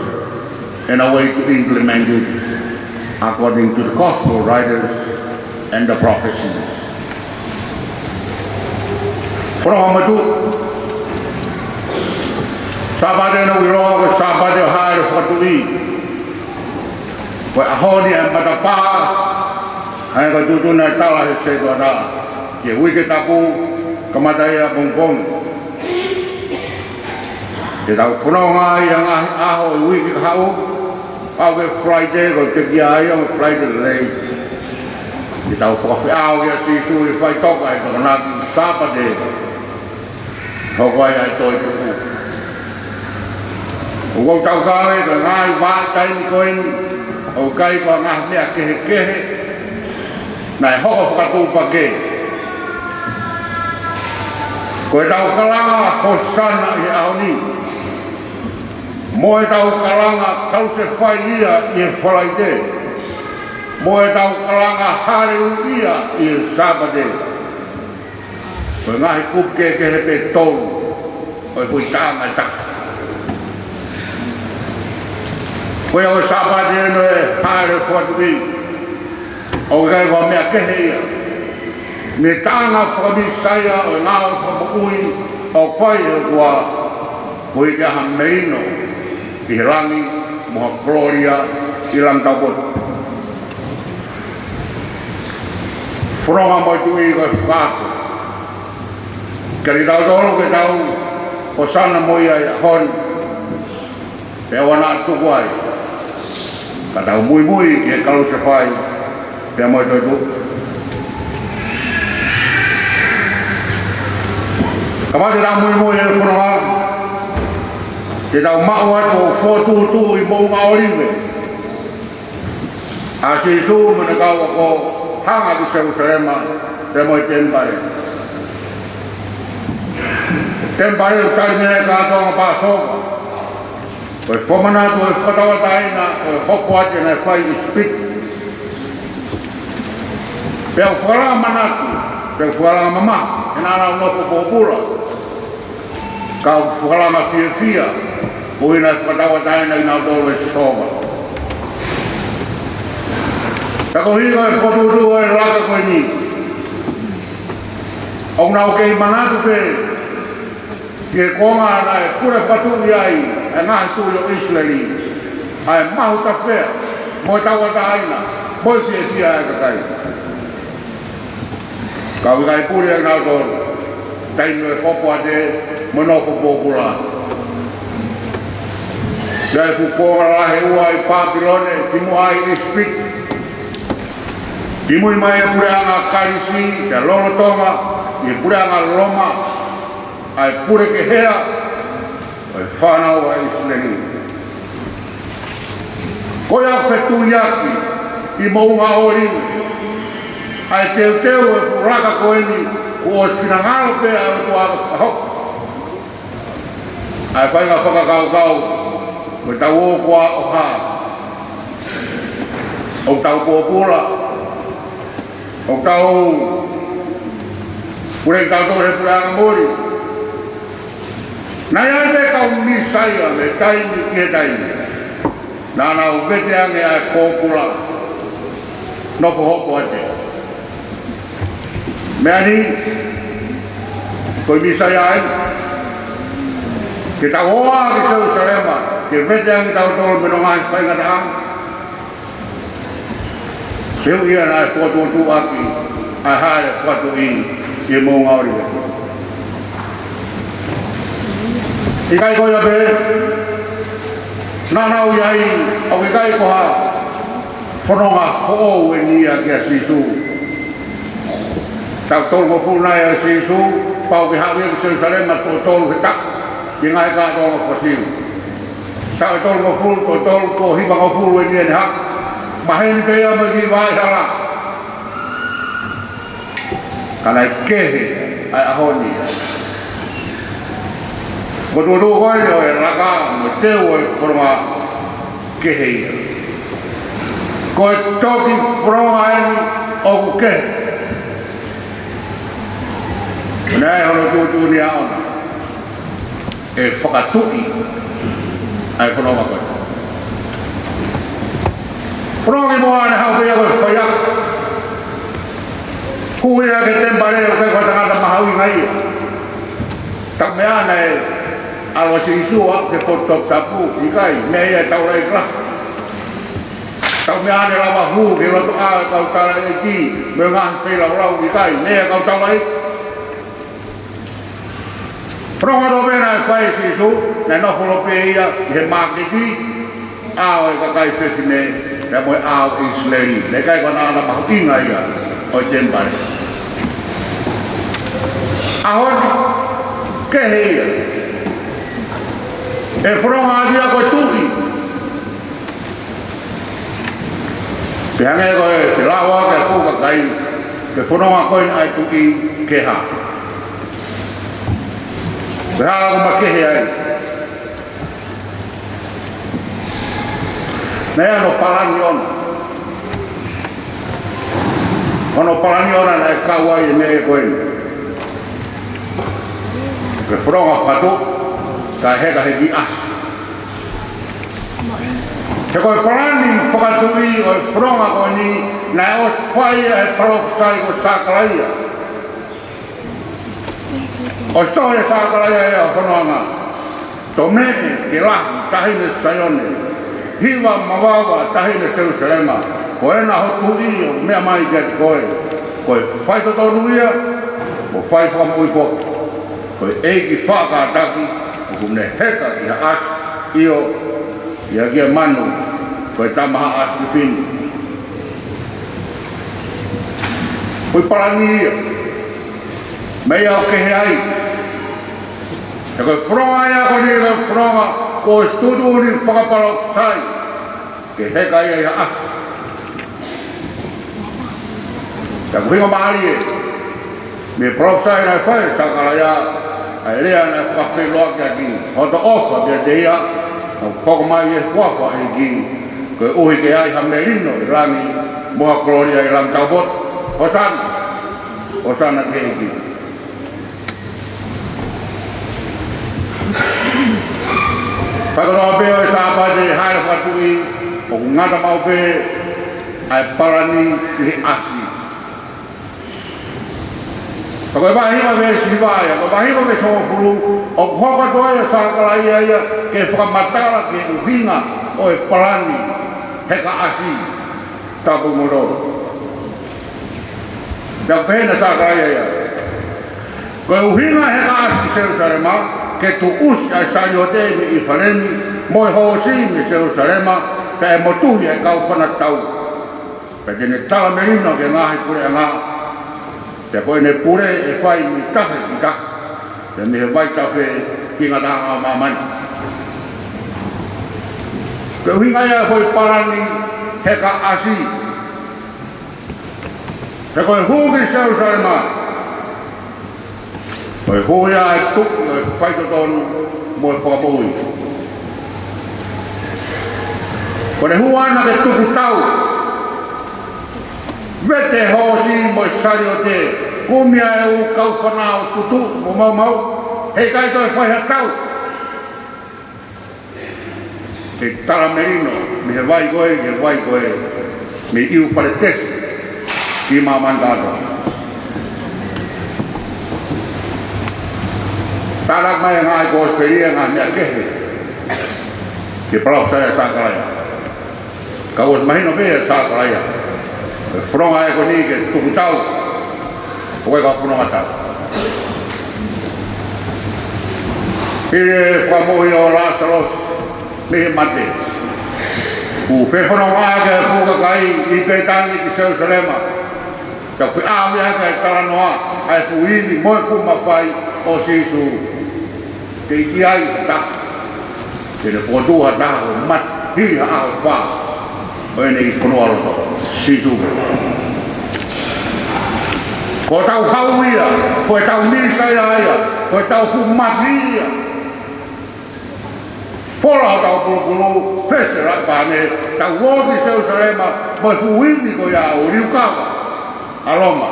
and a way to implement it according to the gospel writers and the prophecies. From Sabade no wiro sabade hai fatui. Wa honi am patapa ai ko tutu na tala se do da. Ke wi ke taku kamadaya bongkong. Te tau whanonga i ang aho i wiki hau, au ke Friday ko te kia ai ang Friday lei. Te tau whakawhiao kia sisu i whai toka i kakanaki Tamate. Hoko ai ai toi kuku. Ugau tau kawe ka ngai wā taini koin, au kai kwa ngah mea kehe kehe, nai hoko whakatū pake. Koe tau kalanga hosana i aoni. Moe tau kalanga kause whai ia i whalaite. Moe tau kalanga hareu ia i Sabate. Koe ngahi kuke kehe pe tolu, koe kui tāngai taka. Koe o Sabate eno e hare whatui, o kai wa mea kehe ia. Me tāna whakamisaia o ngāo whakaui o whai e kua koe kia ha meino i rangi moha Gloria i Langtaupotu. Whanonga mai tui koe whakātu. Kari tau tolo ke tau o sana moi ai a hon pe wana tuku ai. Ka tau mui i e kalu se whai pe moi toi tuku. Kamate tau Moimoi e whanonga, te tau mao atu o whotūtū i mounga oriwe. A sisu mana kau ako hanga ki Jerusalema, te moi tempare. Tempare u tari mea kātonga pāsoka. Koe whamanatu e whakawataina, koe hopo ate nei whai i spit. Pea u wharaa manatu, pea u wharaa mama, e nāna u nopo kōpura. Kau whakalanga fia, ko ina whakatawataina i nā tōru e soba. Tako higo e whatutu e raka koe ni. Au nau kei manatu pe, ki e konga na e kure whatui ai, e ngahi tui o Israeli, ai mahu ta whea, moi tawataina, moi fia e kakai. Kau i kai puri e nā tōru. Taino e popo ate monoko pōkura. Ia e fukonga lahe ua i Papilone, timu ai i Spit. Timu i mai e pureanga Karisi, te lolo Tonga, i pureanga Loma, ai pure ke hea, ai whanau a Israeli. Koe au whetu iaki, i mounga oriwe, ai teu e furaka koeni, o sinangalo pe a kua hok. Ai whainga whakakau, me tau o kua o hā. O tau pōpura, o tau purei tau tōre pureanga mori. Nai ai me kau misaia me taimi kia taimi. Nāna u veteange ai pōpura, nopo hoko ate. Mea ni, koe misai ai, ke tau hoa ki Jerusalema, ke veteangi tau tolo menongai whaingataan. Seu ia nai whatuatu aki, ai haere whatu i mounga oriwe. I kai koe pe, nanau iai, au i kai koha, whanonga who'o e nia kia sisu. Tau tolu ko funai a sisu, pau ki hawi ki Jerusalema to tolu ki tak, ki ngai ka tonga pasiu. Tau tolu ko fulu, to tolu ko hipa ko fulu e nien hak, maheni pe ia me ki vai hala. Kanai kehe ai ahoni. Ko tuotu koe o e raka, mo teu e koronga kehe ia. Ko e toki koronga eni o ku kehe. Nai hono tūtū ni aona, e Fakata'u, ai whanonga koe. Whanonga moa ane hau pia koe whaiak. Kuia ke tempare o kai whatangata mahau i ngai. Tak mea ana e alwa sirisua ke potop tapu i kai, mea ia taura i krak. Tak mea ane lawa hu ke lotu a kau tala e ki, mea ngan whailau rau i kai, mea kau taura i. Whanonga do pena e whai sisu, na no holope ia, he makiki, ao e kakai whetine, na moe ao Israeli. Ne kai kona ana mahu inga ia, o tembare. Ahoni, kehe ia. E whronga adia koe tuki. Te hange koe te lawa ke fuka kai, ke whronga koe ai tuki ke ha. Ke hala kuma kehe ai. Nea no palani ona. Ono palani ona na e kaua i me e koe. Ke whronga whatu, ka heka heki asu. Te koe palani whakatui o e whronga koe ni, na e os whai e Fakafeta'i ko Sakalaia. O stohe Sakalaia e o whanoanga. To me ke lahi tahine Sayone. Hiwa mawawa tahine Jerusalema. Ko ena hotu i o mea mai kia te koe. Koe whai totonu ia, ko whai whakamui fo. Koe eiki whakataki, o kumne heka i ha as io, i a kia manu, koe tamaha as ki whini. Koe parani ia, mei au kehe ai. E koe whronga ia koe ni koe whronga, koe studu ni Fakafeta'i, ke heka ia i ha as. Ka kuhinga mahali e, me Profesai na whai Sakalaia, ai lea na whakawhiloa kia ki, hoto ofa kia te ia, o koko mai e wafa e ki, koe uhi ke ai ha merino i rangi, moha koloria i rangi taubot, o sana ke e ki. Whakanoa peo e sāpa te haere whatui, o ngata mau pe, ai parani i asi. Ka koe wahima me siwaia, koe wahima me sōpuru, o hoka toa e Sakalaia ia, ke whakamatara ke uhinga o e parani, heka asi, tapu mororo. Ka pēna Sakalaia ia. Koe uhinga heka asi Jerusalema, ke tu usi ai saliotemi i whanemi, moe hosi me Jerusalema, ka e motuhi e kau whanatau. Ka tene tala merino ke ngahi pure a ngā, te koe ne pure e whai mi tahe ki ta, te me he vai tahe ki ngā tanga mamani. Te uhinga ia koe parani heka asi. Te koe huki Jerusalema, koe huia e tuku e whaitotonu mo e whakapui. Koe hua ana ke tuku tau, vete hosi mo e sari o te, kumia e u kau whanau tutu mo mau, hei kai toi whaiha tau. Te tala merino, me he vai koe, me iu pare tesi, ki mā mandata. Tārak mai ngai ko speria ngai mea kehe, ke Profesai e Sakalaia. Ka os mahino pe e Sakalaia. Whronga e ko ni ke tuku tau, koe ka whronga tau. Hire whamohi o Lazaros, mihi mate. Ku whewhanonga ke puka kai i pētangi ki Jerusalema. Ka whi āwea ke taranoa, ai fuini moe kumawhai o sisu. Te iki ai ta, te whotua ta o mat, hiri ha ao wha, o ene i Nuku'alofa, sisu. Ko tau hau ia, ko tau nisa ia, ko tau fumati ia. Pola o tau pulu fese rakane, tau woki Jerusalema, mo fuini ko ia o riukawa, aloma.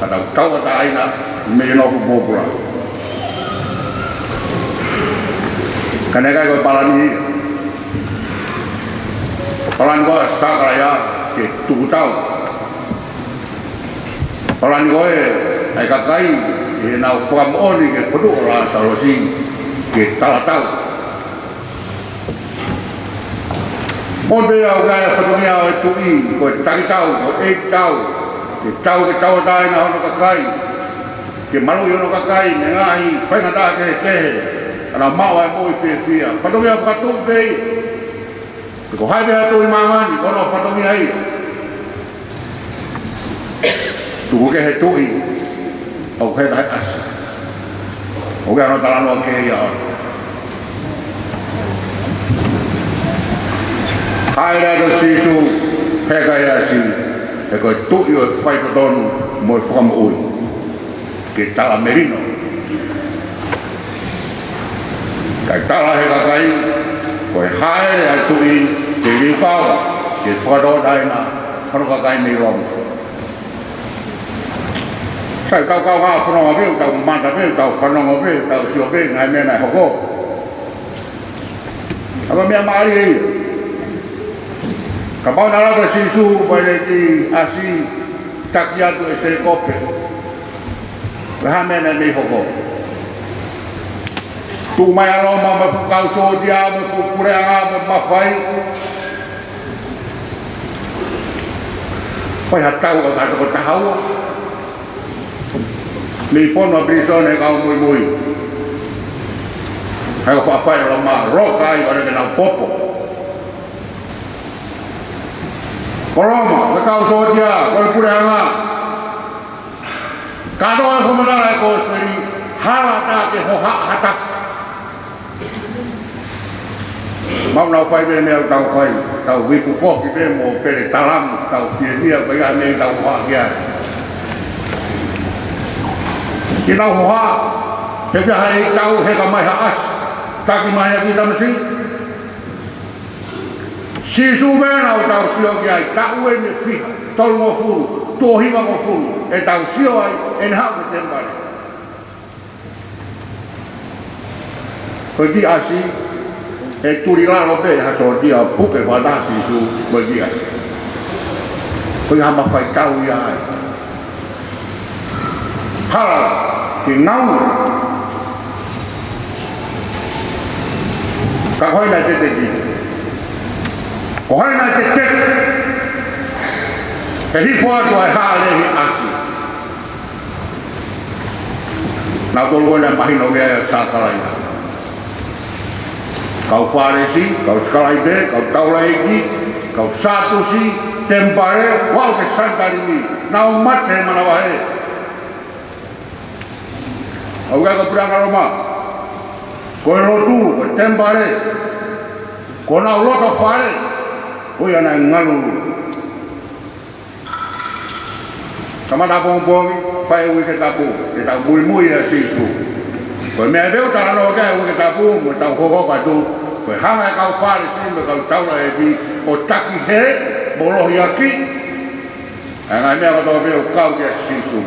Ka tau tau ata aina, me inofu popula. Kane kai koe palani ia. Palani koe Sakalaia ke tuku tau. Palani koe ai kakai e nau whakamooni ke whanu o Lazarosi ke tala tau. Monte au kaya whatumia o e tui, koe taki tau, koe eik tau, ke tau atai na hono kakai. ke malu yo no kakai ne ngai whaingata ke ana mau ai moi fia patongi a Fakata'u pei ko hai bea tui mangani kono patongi ai tuku ke he tui au he tai asa o ke ano talano ke ia hai rea to sisu heka ia si e koe tui o whai kotonu mo i whakamoui ke tala merino kai tala he kakai koe hae ai tui ke riukau ke whakatoa daina whano kakai nei romu kai kau whanonga veu tau manta veu tau whanonga veu tau sio veu ngai mena e hoko apa mea maari ei ka pau nara ka sisu pai ki asi taki atu e se kope ha mena nei hoko tu mai aroma ma fukau sodia ma fukureanga ma mawhai pai hatau ka kato ko tahaua ni fono brisone kau Moimoi hai ko whawhai rama roka i wane ke nau popo koroma ka kau sodia koi kureanga kato ai kumanara e ko speri hala ta ke hoha hatak mau nau whai me mea tau whai tau wiku koki me mo pere talam tau fia pai ane tau hoa kia ki nau hoa he kia hai tau he ka mai ha as taki mai a ki tamasi sisu me nau tau sio ki ai tau e me fi tolu mo furu tohiwa mo furu e tau sio ai en hau ke tembare ko ki asi e turi lalo pe ha so dia puke pada sisu bagi ai ko ha ma fai tau ia ai hala ki ngau ka hoi na te ki ko hoi na te hi fo to ai ha le hi asi na ko lo na mahi no ge sa kalai kau Polisi, kau Sekalaide, kau Taulaiki, kau Satusi, Tempare, wau ke Centenary, nau mate mana wae. Au ga perang Roma. Ko Lotu, ko Tempare. Ko nau Lotu fare. O ya na ngalu. Sama da bong pai wi ke tapu, ke ta Moimoi ya sisu. Ko me veo ta no ga wi ke tapu, mo ta ho ka tu. Ko hanga kau Polisi me kau Taulaiki o taki he bolo yaki. Anga me ka to veo kau ke sisu.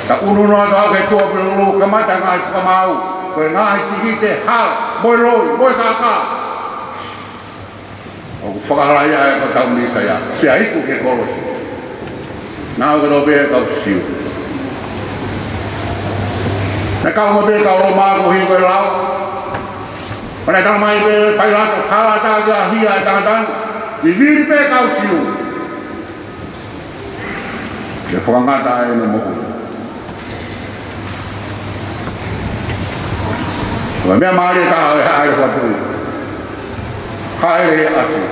Ta unu no ta ke to pelu kamata ngai kamau. Ko ngai tiki te ha, moi kaka. O whakaraya e ko tau ni saya. Sia iku ke Polisi. Nau ka to veo kau siu. Na kau mo veo kau Roma ko hi ko lau. Pada tang mai be pai la ko khala ta ga hia dan di vir pe kau siu. Ke whangata e no mo. Ko me mari ka ai ko tu. Kai asi.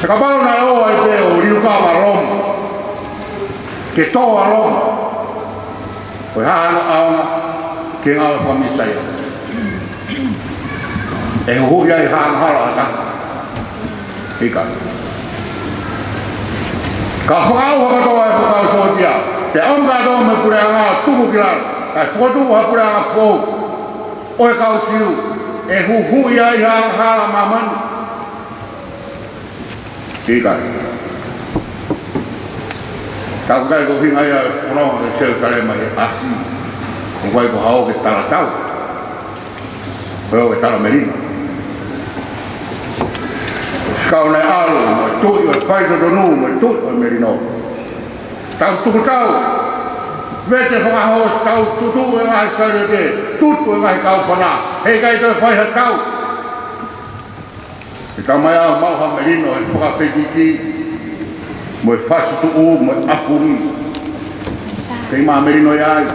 Ka ba na o ai pe o riu ka ma rom. Ke to a rom. Ko ha no a ke ngau fa mi sai. E hu ya ha hala ta. Ika. Ka whakau hakatoa e whakau sotia. Te onga do me pure anga tuku kila. Ka whatu ha pure anga fōu. Oe kau siu. E hu ia i hala maman. Ika. Tau kai ko hinga ia whanonga e seu kare mai asi. Ko kai ko hao ke tala tau. Koe o ke tala merino. Kau nei alu, mai tui o whai to tonu, mai tui o merino. Tau tuku tau. Vete whakahos tau tutu e ngai sare te. Tutu e ngai kau whana. Hei kai toi whai ha tau. E tau mai au mau ha merino e whakawhetiki. Moi whasu tu o, moi afuri. kay mga merino yan,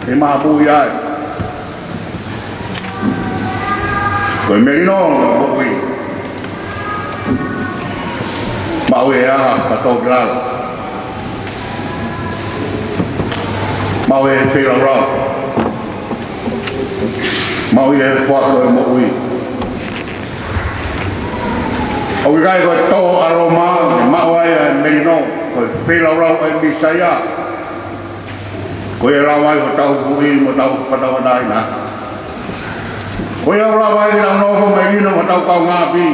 kay mga buo yan. Kay merino, buwi. Maui ya, patoglar. Maui filarau. Maui fuako maui. Au gai ko to aroma maui merino ko filarau ai bisaya. Ko rawai ko tau bui mo tau padawadai na. Ko rawai na no ko merino mo tau kau ngapi.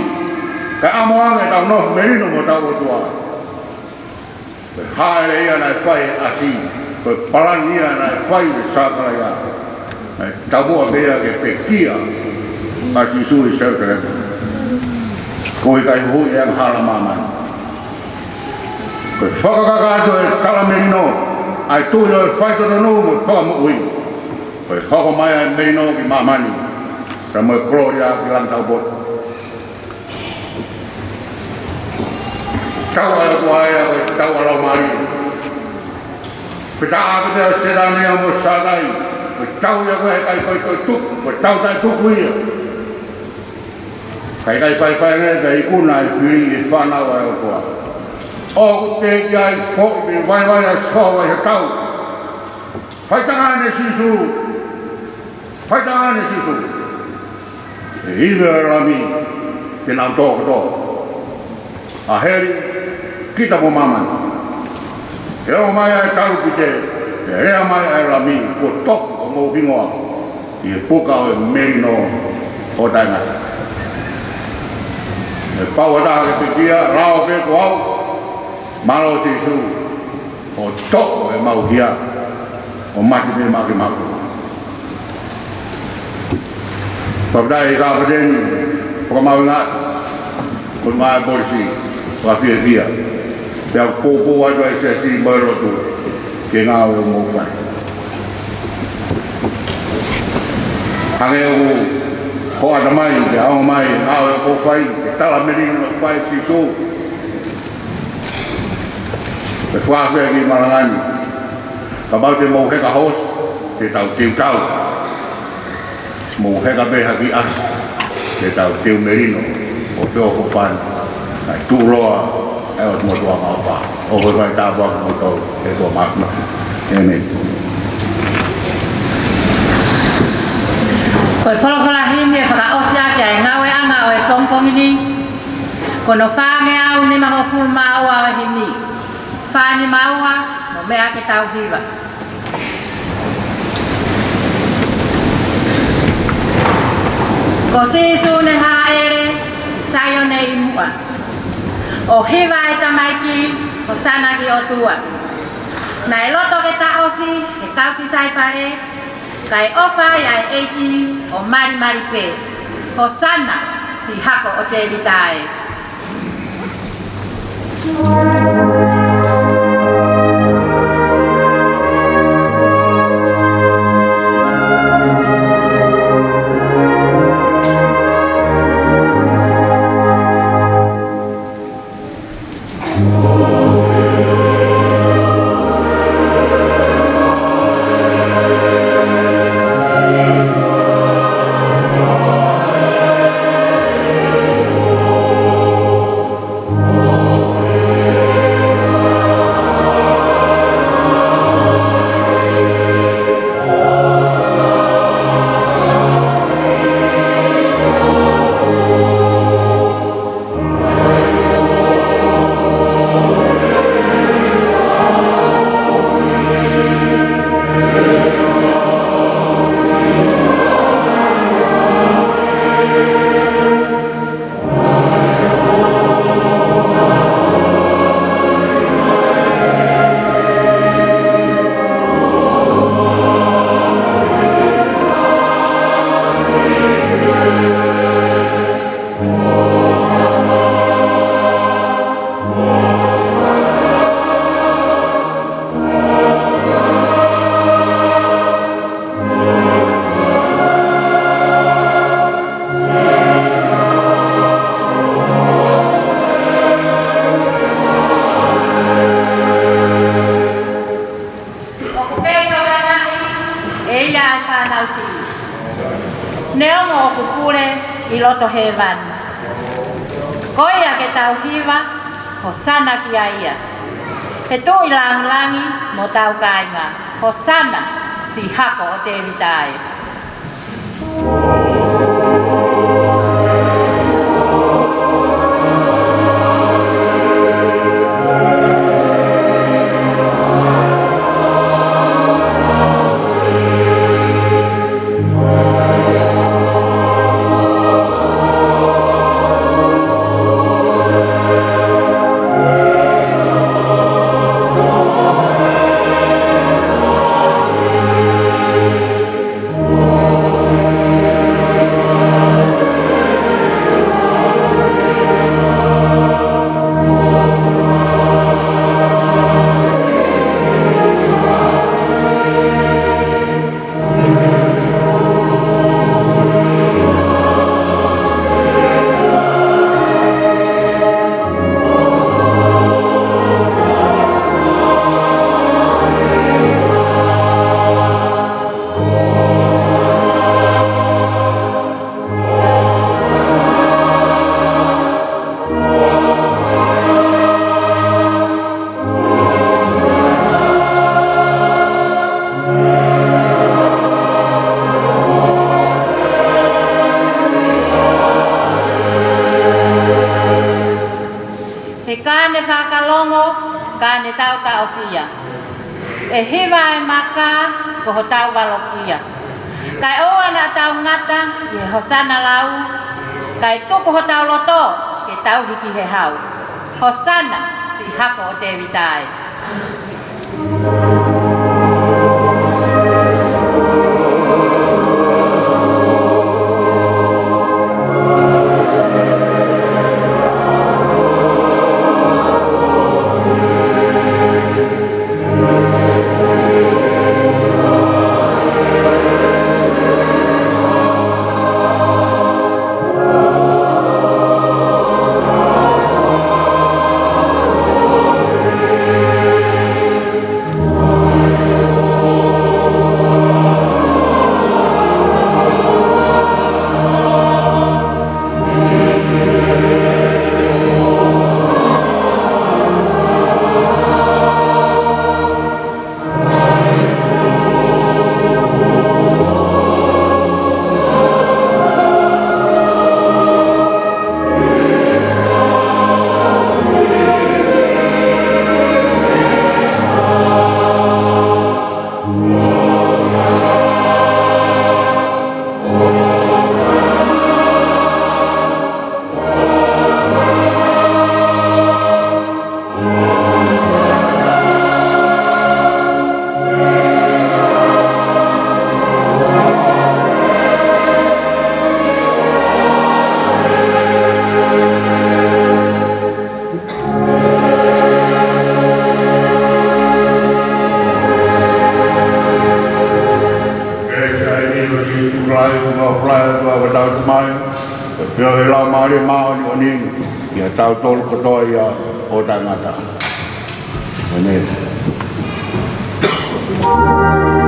Ka amoang e tau no merino mo tau tua. Hai le ana fai asi. Ko palania na fai sakra ya. Tau bea ke pekia. Kasi suri sekre. Ko kai hu yang halamaman. Ko fakakaka to kala merino. Ai tu lo fai to no mo fa mo ui. Ko hoko mai merino ki mamani. Ramo gloria ki lan tau bot. Kau ada buaya, kau ada mari. Kita ada sedang yang bersadai. Kau yang kau tuk, kau tak tuk punya. Kau ni kunai free fana wahai kuah. Oh, tiada kau ni wahai sahaja wahai kau. Fakata'u sisu, Fakata'u sisu. Ibu rami kenal tok. Aheri kita mau maman. Yang maya tahu kita, yang maya rami, kotok mau bingung. Ia buka merino odanga. Paula dah ketika rau berkuau, malu sisu, kotok mau dia, mati mati. Pabdai kapan pengawalan, pengawalan polisi. Wafi dia, dia popo ada sesi baru tu, kena mau fai. Hangai kau ada mai, dia awak mai, awak kau fai, kita lah mending fai sisu. Wafi lagi malangan, kalau dia mau ke kahos, dia tahu, mau ke kabe hagi as, dia tahu merino, ojo kopan. Tu loa, semua tua apa? Oh, berbagai tabak motor, itu makna. Ini. Kau kalau ini kalau osya kaya ngawe tongkong ini, kono fange au ni mga full mawa ini, fani mawa, mo mea kita uhiba. Kosi sune haere, sayo ne imua. O hiva eta maiki o sana ki o tua. Na eloto ke ta ofi, e kau ki sai pare, kai ofa ya eiki o mari pe. O sana si hako o te vitae. e ia e whanau ti. Neo ngō kupure I loto he van. Koia ke tau hiwa, ho sana ki a ia. He tū I langi mo tau kāinga, ho sana si hako o te vitai. Kane tau ka ofia. E hiwa e maka ko ho tau walokia. Kai oa na tau ngata ye hosana lau. Kai tuku ho tau loto ke tau hiki he hau. Hosana si hako o te vitai. Ia tau tolu kotoa ia o tangata. Amen. Oh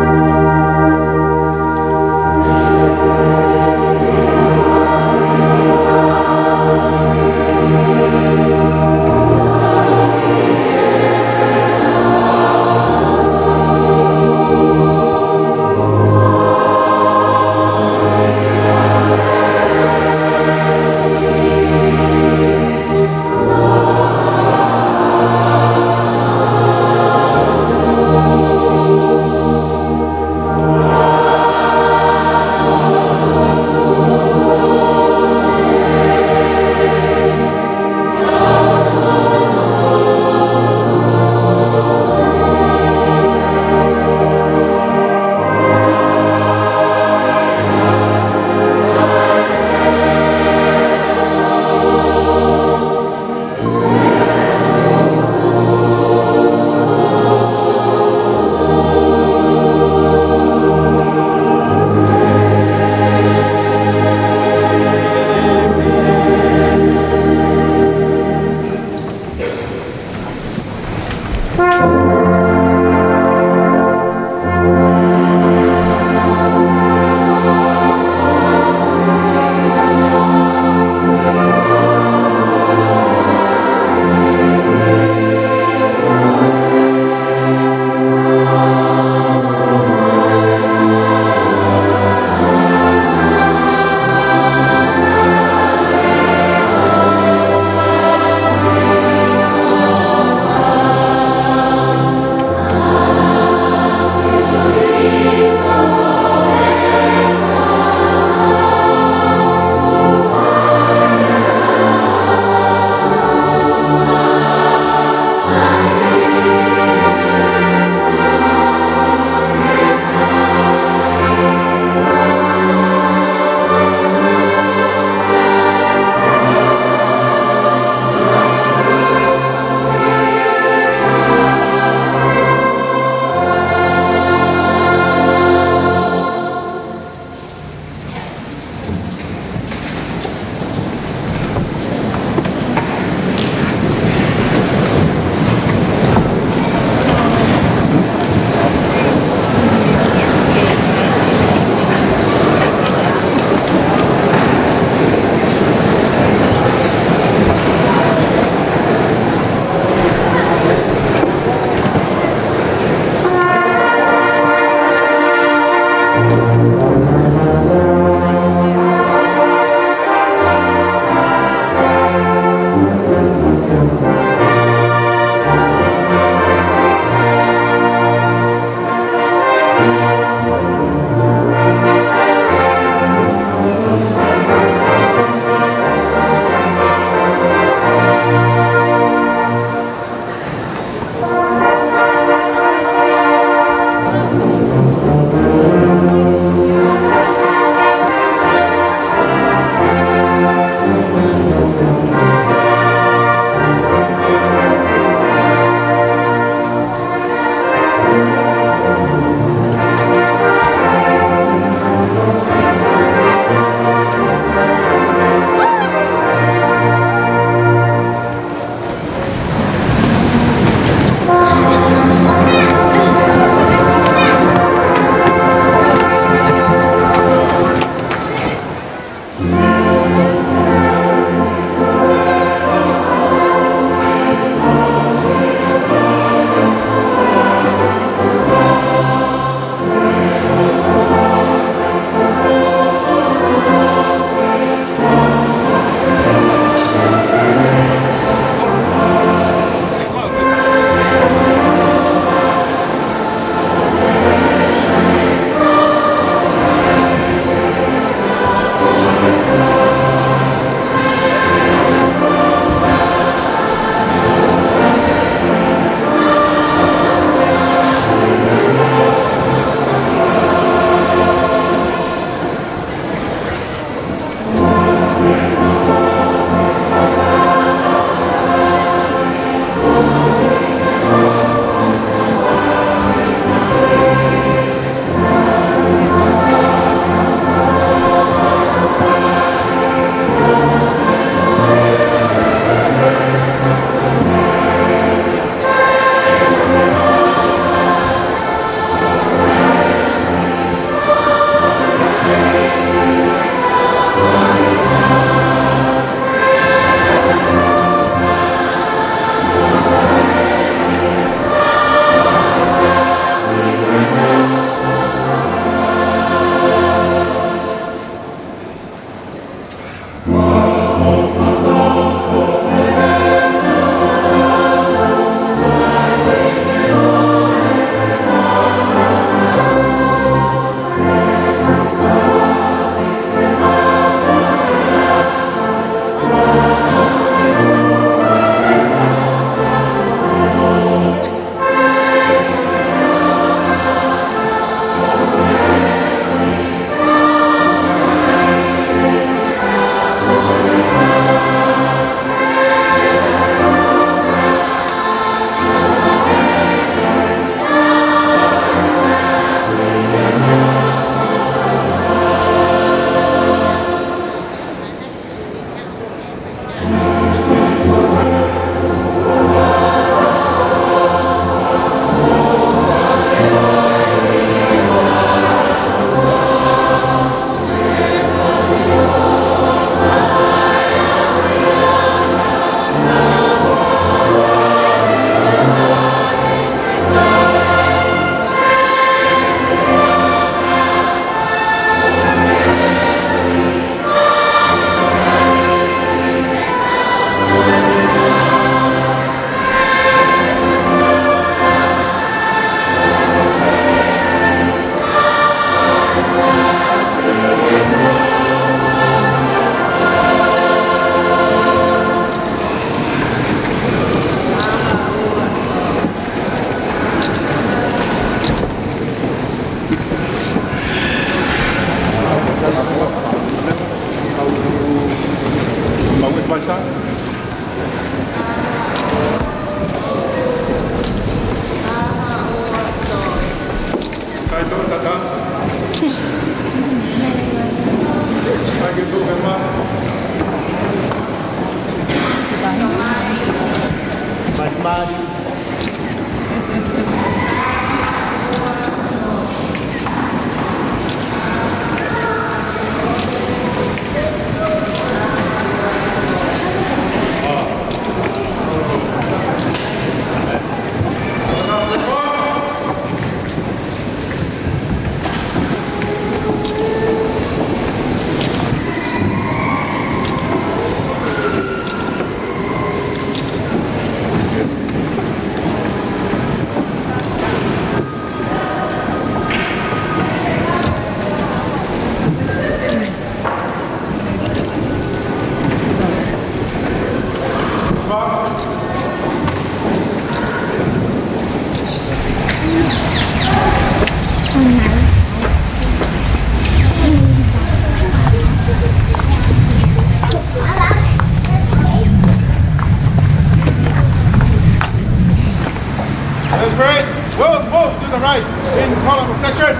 That's great. We'll move to the right in column section.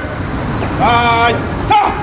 Ta!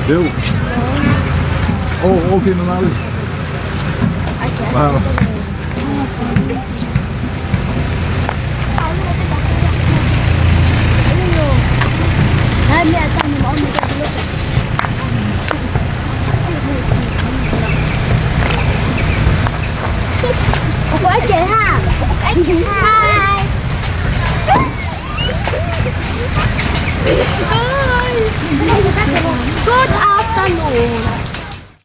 Deu. Oh, okay na nali. Wow. Good afternoon.